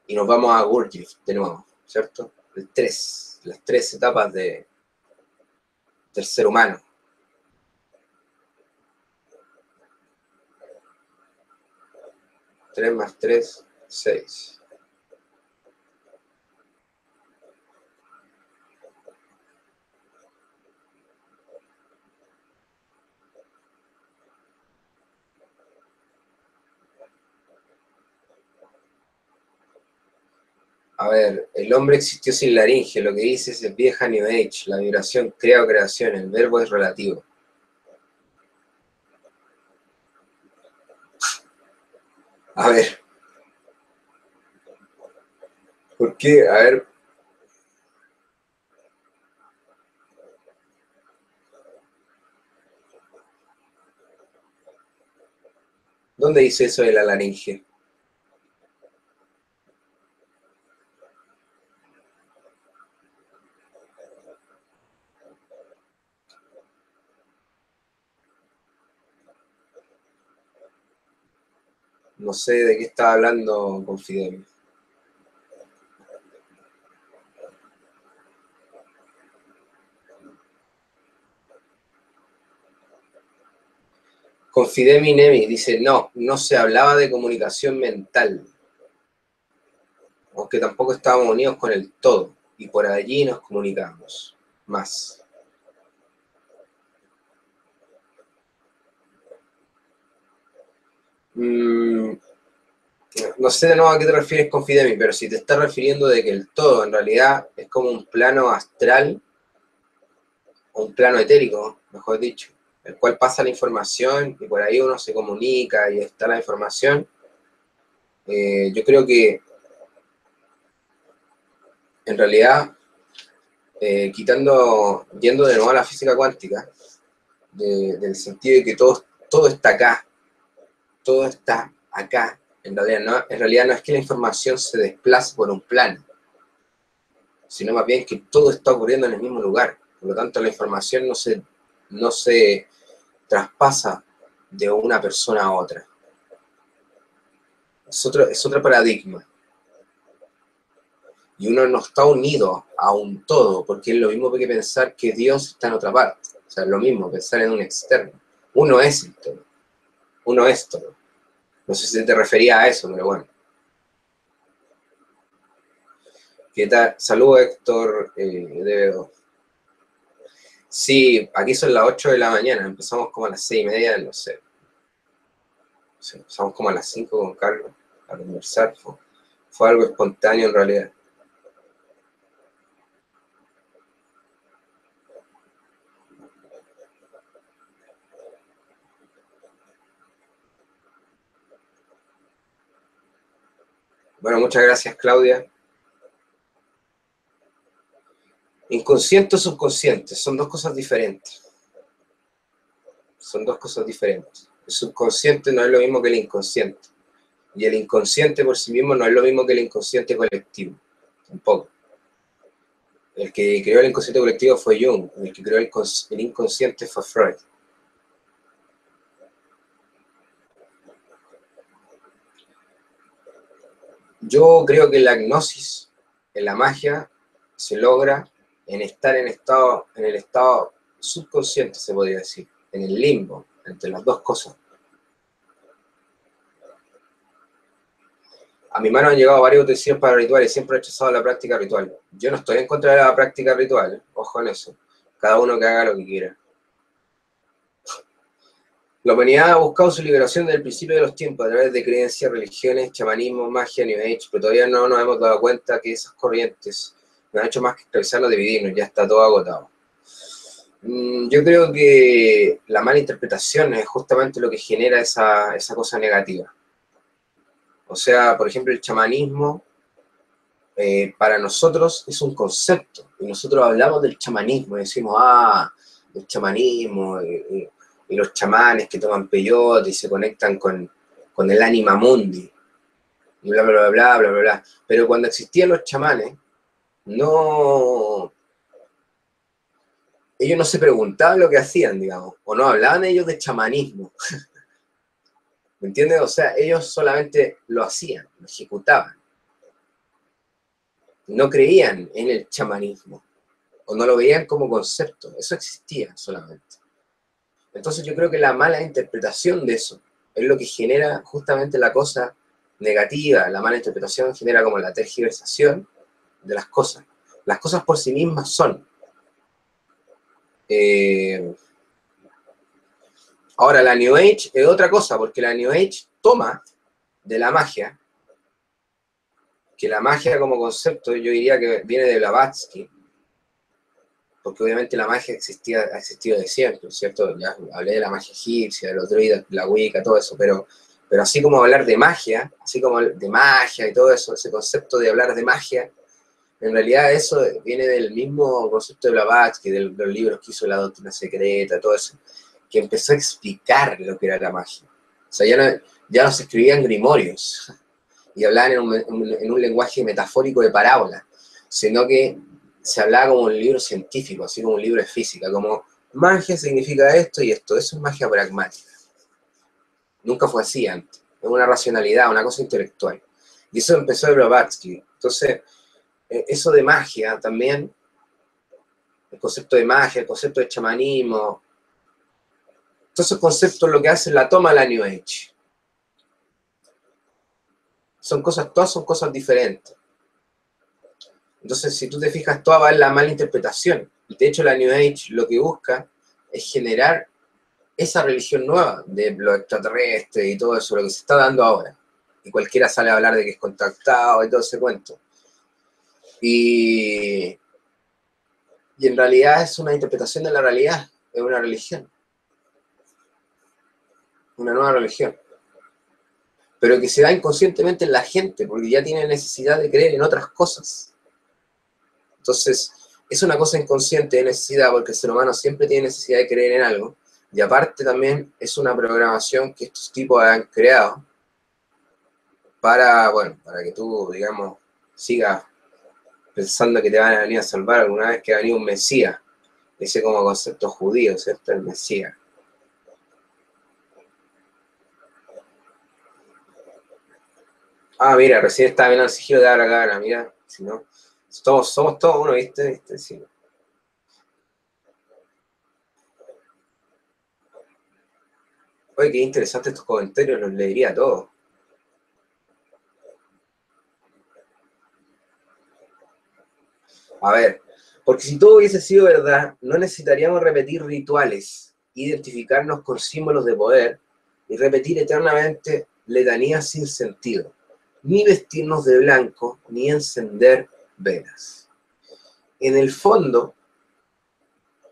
y nos vamos a Gurdjieff de nuevo, ¿cierto? El tres, las tres etapas del ser humano. Tres más tres, seis. A ver, el hombre existió sin laringe, lo que dice es vieja New Age, la vibración crea o creación, el verbo es relativo. A ver, ¿por qué? A ver, ¿dónde dice eso de la laringe? No sé de qué está hablando Confidemi. Confidemi Nemi dice, no, no se hablaba de comunicación mental, aunque tampoco estábamos unidos con el todo, y por allí nos comunicamos más. No sé de nuevo a qué te refieres con Fidemi, pero si te estás refiriendo de que el todo en realidad es como un plano astral, o un plano etérico, mejor dicho, el cual pasa la información y por ahí uno se comunica y está la información, yo creo que en realidad, yendo de nuevo a la física cuántica, del sentido de que todo está acá, todo está acá, en realidad no es que la información se desplace por un plano, sino más bien que todo está ocurriendo en el mismo lugar. Por lo tanto, la información no se traspasa de una persona a otra. Es otro paradigma. Y uno no está unido a un todo, porque es lo mismo que pensar que Dios está en otra parte. O sea, es lo mismo, pensar en un externo. Uno es el todo. Uno es todo. No sé si te refería a eso, pero bueno. ¿Qué tal? Saludos, Héctor Devedo. Sí, aquí son las 8 de la mañana, empezamos como a las 6:30, no sé. Sí, empezamos como a las 5 con Carlos a conversar. Fue algo espontáneo en realidad. Bueno, muchas gracias, Claudia. Inconsciente o subconsciente, son dos cosas diferentes. Son dos cosas diferentes. El subconsciente no es lo mismo que el inconsciente. Y el inconsciente por sí mismo no es lo mismo que el inconsciente colectivo. Tampoco. El que creó el inconsciente colectivo fue Jung. El que creó el inconsciente fue Freud. Yo creo que la gnosis, en la magia, se logra en estar en el estado subconsciente, se podría decir, en el limbo, entre las dos cosas. A mi mano han llegado varios utensilios para rituales y siempre he rechazado la práctica ritual. Yo no estoy en contra de la práctica ritual, ojo en eso. Cada uno que haga lo que quiera. La humanidad ha buscado su liberación desde el principio de los tiempos a través de creencias, religiones, chamanismo, magia, New Age, pero todavía no nos hemos dado cuenta que esas corrientes no han hecho más que esclavizarnos, dividirnos, ya está todo agotado. Yo creo que la mala interpretación es justamente lo que genera esa cosa negativa. O sea, por ejemplo, el chamanismo para nosotros es un concepto, y nosotros hablamos del chamanismo, y decimos, el chamanismo, y los chamanes que toman peyote y se conectan con el anima mundi, y bla, bla, bla, bla, bla, bla, bla. Pero cuando existían los chamanes, ellos no se preguntaban lo que hacían, digamos, o no hablaban ellos de chamanismo, ¿me entiendes? O sea, ellos solamente lo hacían, lo ejecutaban. No creían en el chamanismo, o no lo veían como concepto, eso existía solamente. Entonces yo creo que la mala interpretación de eso es lo que genera justamente la cosa negativa. La mala interpretación genera como la tergiversación de las cosas. Las cosas por sí mismas son. Ahora, la New Age es otra cosa, porque la New Age toma de la magia, que la magia como concepto yo diría que viene de Blavatsky, porque obviamente la magia ha existido de siempre, ¿cierto? Ya hablé de la magia egipcia, de los druidas, la Wicca, todo eso, pero así como hablar de magia, así como de magia y todo eso, ese concepto de hablar de magia, en realidad eso viene del mismo concepto de Blavatsky, de los libros que hizo La Doctrina Secreta, todo eso, que empezó a explicar lo que era la magia. O sea, ya no se escribían grimorios y hablaban en un lenguaje metafórico de parábola, sino que se hablaba como un libro científico, así como un libro de física, como magia significa esto y esto, eso es magia pragmática. Nunca fue así antes, es una racionalidad, una cosa intelectual. Y eso empezó de Blavatsky. Entonces, eso de magia también, el concepto de magia, el concepto de chamanismo, todos esos conceptos lo que hacen la toma la New Age. Todas son cosas diferentes. Entonces, si tú te fijas, toda va en la mala interpretación. Y de hecho, la New Age lo que busca es generar esa religión nueva de lo extraterrestre y todo eso, lo que se está dando ahora. Y cualquiera sale a hablar de que es contactado y todo ese cuento. Y en realidad es una interpretación de la realidad, es una religión. Una nueva religión. Pero que se da inconscientemente en la gente, porque ya tiene necesidad de creer en otras cosas. Entonces, es una cosa inconsciente de necesidad, porque el ser humano siempre tiene necesidad de creer en algo, y aparte también es una programación que estos tipos han creado para que tú, digamos, sigas pensando que te van a venir a salvar alguna vez que va a venir un Mesías, ese como concepto judío, ¿cierto? El Mesías. Mira, recién estaba viendo el sigilo de Abraham, mira, si no, somos todos uno, ¿viste? Sí. Oye, qué interesante estos comentarios, los leería todos. A ver, porque si todo hubiese sido verdad, no necesitaríamos repetir rituales, identificarnos con símbolos de poder, y repetir eternamente letanías sin sentido, ni vestirnos de blanco, ni encender velas. En el fondo,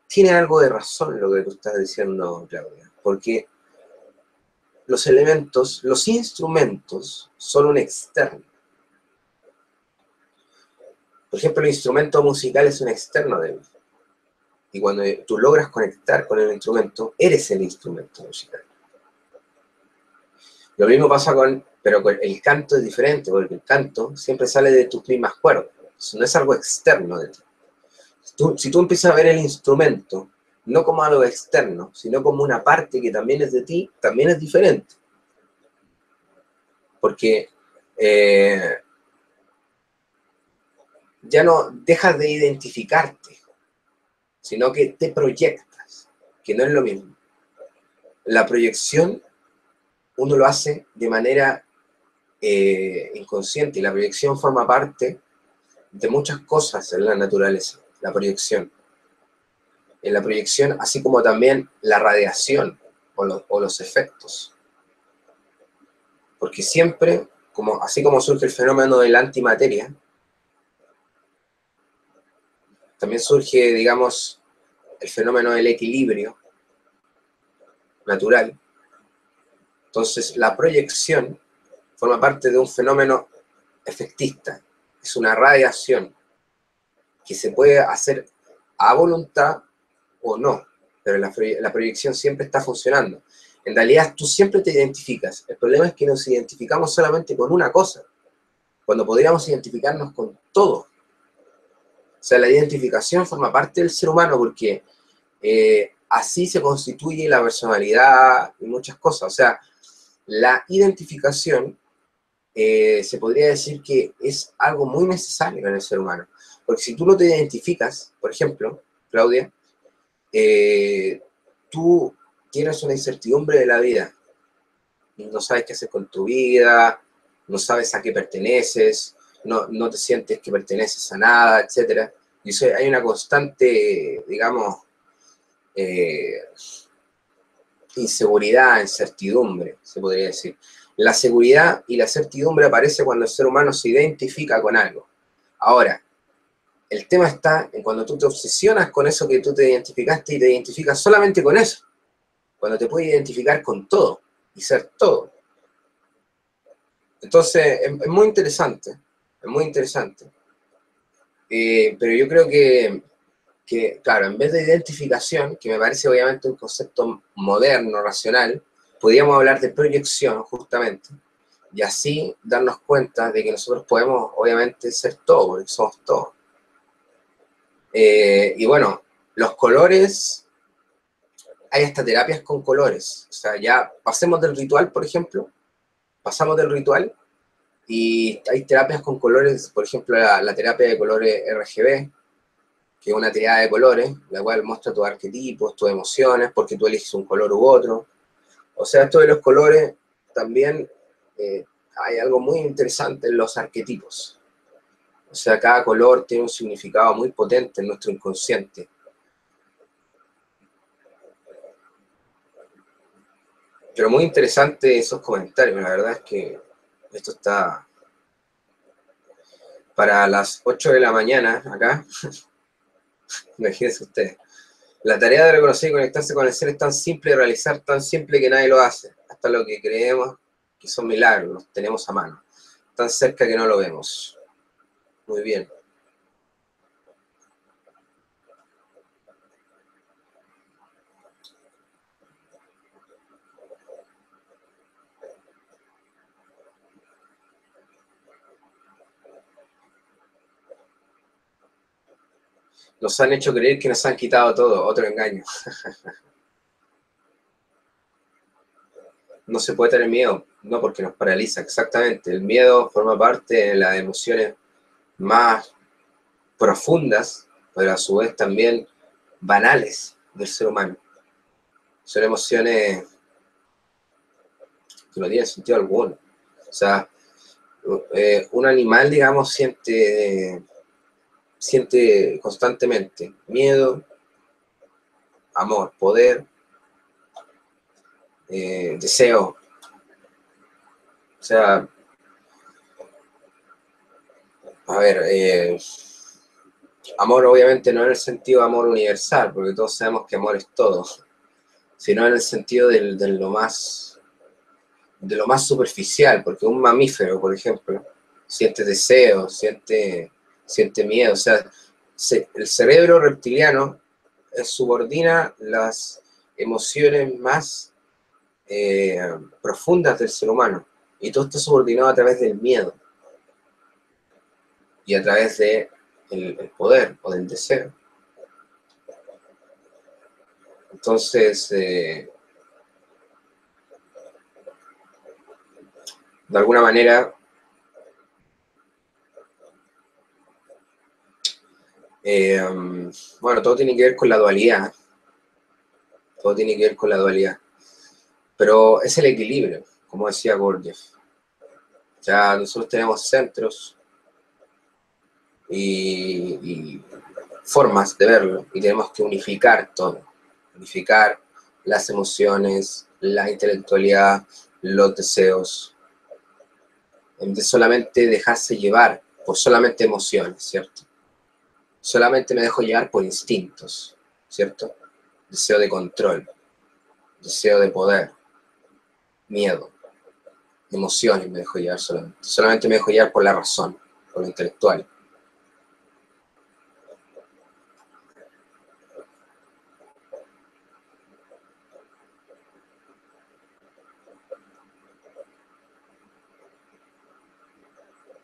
tiene algo de razón lo que tú estás diciendo, Claudia, porque los elementos, los instrumentos son un externo. Por ejemplo, el instrumento musical es un externo de mí. Y cuando tú logras conectar con el instrumento, eres el instrumento musical. Lo mismo pasa pero con el canto es diferente, porque el canto siempre sale de tus mismas cuerdas. Eso no es algo externo de ti. Si tú empiezas a ver el instrumento, no como algo externo, sino como una parte que también es de ti, también es diferente. Porque ya no dejas de identificarte, sino que te proyectas, que no es lo mismo. La proyección uno lo hace de manera inconsciente, y la proyección forma parte de muchas cosas en la naturaleza, la proyección. En la proyección, así como también la radiación o los efectos. Porque siempre, así como surge el fenómeno de la antimateria, también surge, digamos, el fenómeno del equilibrio natural. Entonces, la proyección forma parte de un fenómeno efectista. Es una radiación que se puede hacer a voluntad o no, pero la proyección siempre está funcionando. En realidad, tú siempre te identificas. El problema es que nos identificamos solamente con una cosa, cuando podríamos identificarnos con todo. O sea, la identificación forma parte del ser humano porque así se constituye la personalidad y muchas cosas. O sea, la identificación se podría decir que es algo muy necesario en el ser humano. Porque si tú no te identificas, por ejemplo, Claudia, tú tienes una incertidumbre de la vida. No sabes qué hacer con tu vida, no sabes a qué perteneces, no te sientes que perteneces a nada, etc. Y eso, hay una constante, digamos, inseguridad, incertidumbre, se podría decir. La seguridad y la certidumbre aparece cuando el ser humano se identifica con algo. Ahora, el tema está en cuando tú te obsesionas con eso que tú te identificaste y te identificas solamente con eso. Cuando te puedes identificar con todo y ser todo. Entonces, es muy interesante, es muy interesante. Pero yo creo que, claro, en vez de identificación, que me parece obviamente un concepto moderno, racional, podríamos hablar de proyección, justamente, y así darnos cuenta de que nosotros podemos, obviamente, ser todo, porque somos todo. Y bueno, los colores, hay hasta terapias con colores. O sea, ya pasemos del ritual, por ejemplo, pasamos del ritual, y hay terapias con colores, por ejemplo, la terapia de colores RGB, que es una tirada de colores, la cual muestra tus arquetipos, tus emociones, porque tú eliges un color u otro. O sea, esto de los colores también hay algo muy interesante en los arquetipos. O sea, cada color tiene un significado muy potente en nuestro inconsciente. Pero muy interesante esos comentarios, la verdad es que esto está para las 8 de la mañana acá. Imagínense ustedes. La tarea de reconocer y conectarse con el ser es tan simple de realizar, tan simple que nadie lo hace. Hasta lo que creemos que son milagros, los tenemos a mano. Tan cerca que no lo vemos. Muy bien. Nos han hecho creer que nos han quitado todo, otro engaño. No se puede tener miedo, no, porque nos paraliza, exactamente. El miedo forma parte de las emociones más profundas, pero a su vez también banales del ser humano. Son emociones que no tienen sentido alguno. O sea, un animal, digamos, siente constantemente miedo, amor, poder, deseo. O sea, a ver, amor obviamente no en el sentido de amor universal, porque todos sabemos que amor es todo, sino en el sentido de lo más superficial, porque un mamífero, por ejemplo, siente deseo, siente miedo, o sea, el cerebro reptiliano subordina las emociones más profundas del ser humano, y todo está subordinado a través del miedo, y a través de el poder o del deseo. Entonces, de alguna manera, bueno, todo tiene que ver con la dualidad. Todo tiene que ver con la dualidad. Pero es el equilibrio, como decía Gurdjieff. Ya nosotros tenemos centros y formas de verlo, y tenemos que unificar todo. Unificar las emociones, la intelectualidad, los deseos, en vez de solamente dejarse llevar por solamente emociones, ¿cierto? Solamente me dejo llevar por instintos, ¿cierto? Deseo de control, deseo de poder, miedo, emociones me dejo llevar solamente. Solamente me dejo llevar por la razón, por lo intelectual.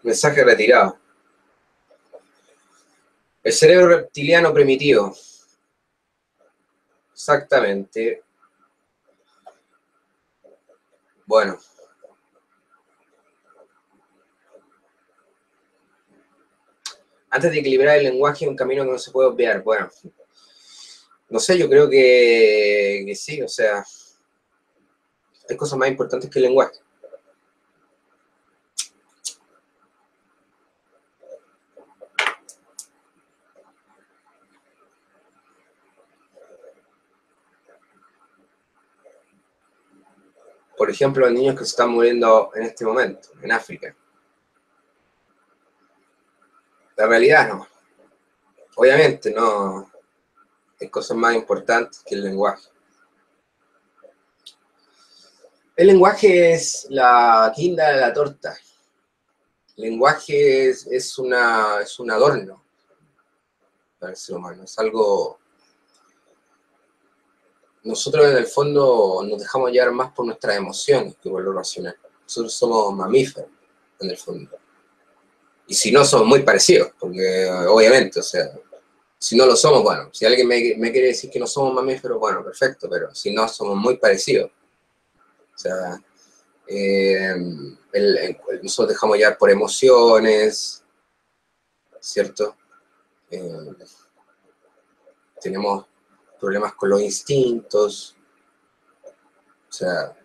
Mensaje retirado. El cerebro reptiliano primitivo. Exactamente. Bueno. Antes de equilibrar el lenguaje, un camino que no se puede obviar. Bueno, no sé, yo creo que sí, o sea, hay cosas más importantes que el lenguaje. Por ejemplo, los niños que se están muriendo en este momento, en África. La realidad no. Obviamente no. Hay cosas más importantes que el lenguaje. El lenguaje es la guinda de la torta. El lenguaje es un adorno para el ser humano. Es algo... Nosotros en el fondo nos dejamos llevar más por nuestras emociones que por lo racional. Nosotros somos mamíferos en el fondo. Y si no, somos muy parecidos, porque obviamente, o sea, si no lo somos, bueno, si alguien me quiere decir que no somos mamíferos, bueno, perfecto, pero si no, somos muy parecidos. O sea, nosotros dejamos llevar por emociones, ¿cierto? Tenemos problemas con los instintos, o sea,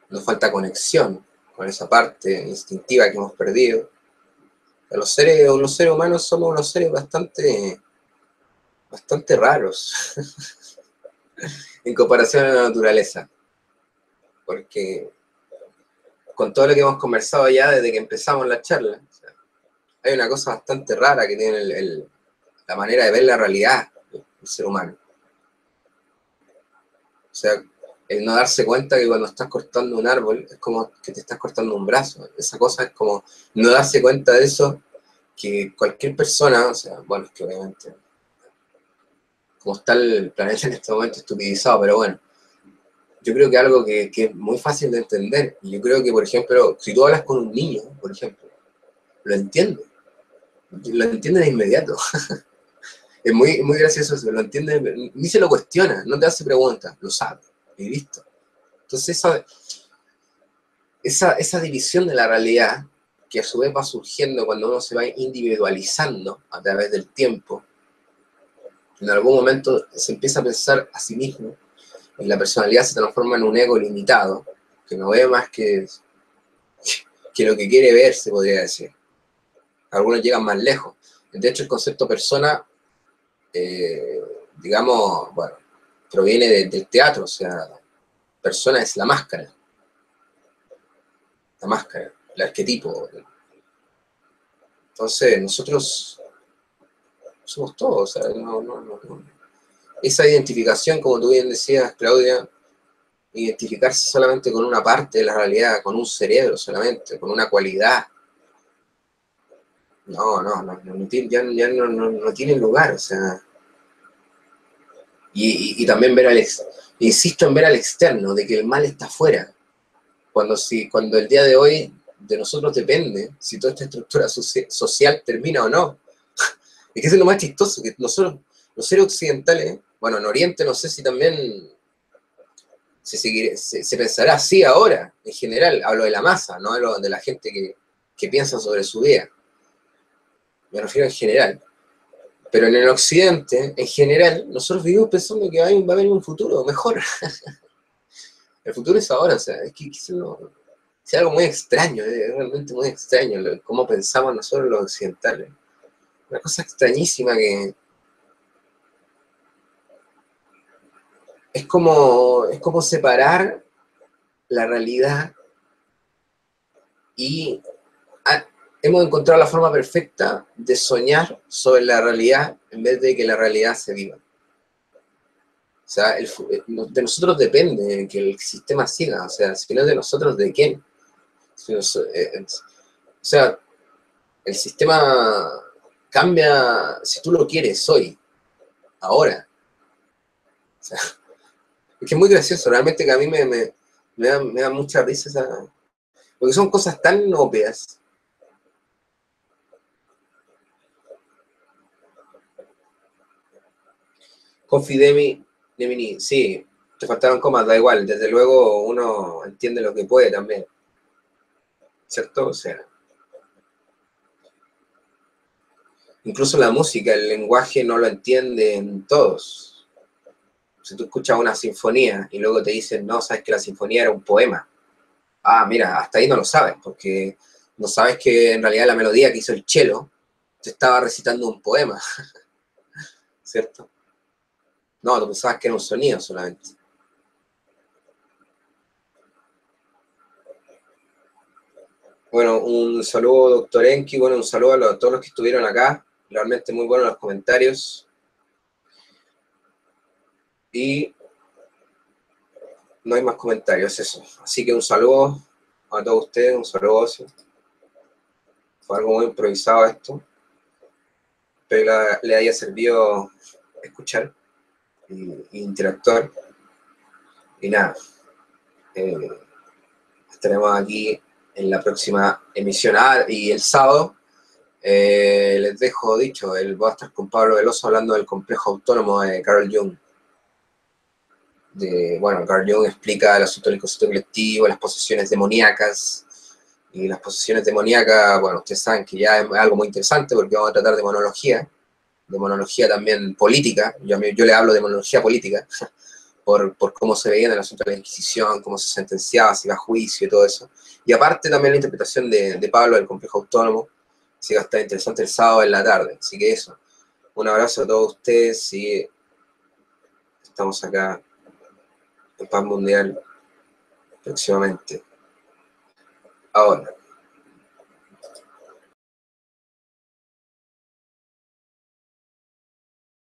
nos falta conexión con esa parte instintiva que hemos perdido. Los seres humanos somos unos seres bastante raros en comparación a la naturaleza, porque con todo lo que hemos conversado ya desde que empezamos la charla, o sea, hay una cosa bastante rara que tiene la manera de ver la realidad del ser humano. O sea, el no darse cuenta que cuando estás cortando un árbol es como que te estás cortando un brazo. Esa cosa es como no darse cuenta de eso, que cualquier persona, o sea, bueno, es que obviamente, como está el planeta en este momento estupidizado, pero bueno, yo creo que algo que es muy fácil de entender, y yo creo que, por ejemplo, si tú hablas con un niño, por ejemplo, lo entiende de inmediato. Es muy gracioso eso, lo entiende, ni se lo cuestiona, no te hace preguntas, lo sabe, y listo. Entonces esa división de la realidad, que a su vez va surgiendo cuando uno se va individualizando a través del tiempo, en algún momento se empieza a pensar a sí mismo, y la personalidad se transforma en un ego limitado, que no ve más que lo que quiere ver, se podría decir. Algunos llegan más lejos. De hecho, el concepto persona, digamos, bueno, proviene del teatro, o sea, persona es la máscara, el arquetipo. Entonces, nosotros somos todos, o sea, no. Esa identificación, como tú bien decías, Claudia, identificarse solamente con una parte de la realidad, con un cerebro solamente, con una cualidad, ya no tiene lugar, o sea. Y también insisto en ver al externo, de que el mal está afuera. Cuando el día de hoy de nosotros depende si toda esta estructura social termina o no. Es que eso es lo más chistoso, que nosotros, los seres occidentales, bueno, en Oriente no sé si también se pensará así ahora, en general, hablo de la masa, no de la gente que piensa sobre su vida. Me refiero en general. Pero en el occidente, en general, nosotros vivimos pensando que va a venir un futuro mejor. El futuro es ahora, o sea, es algo muy extraño, es realmente muy extraño cómo pensamos nosotros los occidentales. Una cosa extrañísima que es como separar la realidad y hemos encontrado la forma perfecta de soñar sobre la realidad en vez de que la realidad se viva. O sea, de nosotros depende que el sistema siga, o sea, si no es de nosotros, ¿de quién? O sea, el sistema cambia si tú lo quieres hoy, ahora. O sea, es que es muy gracioso, realmente que a mí me da mucha risa porque son cosas tan obvias. Confidemi, Nemini, sí, te faltaron comas, da igual, desde luego uno entiende lo que puede también, ¿cierto? O sea, incluso la música, el lenguaje no lo entienden todos. Si tú escuchas una sinfonía y luego te dicen, no, sabes que la sinfonía era un poema. Ah, mira, hasta ahí no lo sabes, porque no sabes que en realidad la melodía que hizo el cello te estaba recitando un poema, ¿cierto? No, tú pensabas que era un sonido solamente. Bueno, un saludo, doctor Enki, bueno, un saludo a todos los que estuvieron acá, realmente muy buenos los comentarios. Y no hay más comentarios, eso. Así que un saludo a todos ustedes, un saludo. Fue algo muy improvisado esto. Espero que le haya servido escuchar e interactuar. Y nada, estaremos aquí en la próxima emisión. Y el sábado les dejo dicho, voy a estar con Pablo Veloso hablando del complejo autónomo de Carl Jung. Carl Jung explica el asunto del concepto colectivo, las posesiones demoníacas. Y las posesiones demoníacas, bueno, ustedes saben que ya es algo muy interesante porque vamos a tratar de monología también política. Yo le hablo de monología política, por cómo se veía en el asunto de la Inquisición, cómo se sentenciaba, si iba a juicio y todo eso. Y aparte también la interpretación de Pablo del complejo autónomo, sí va a estar interesante el sábado en la tarde. Así que eso, un abrazo a todos ustedes y estamos acá en Paz Mundial próximamente. Ahora.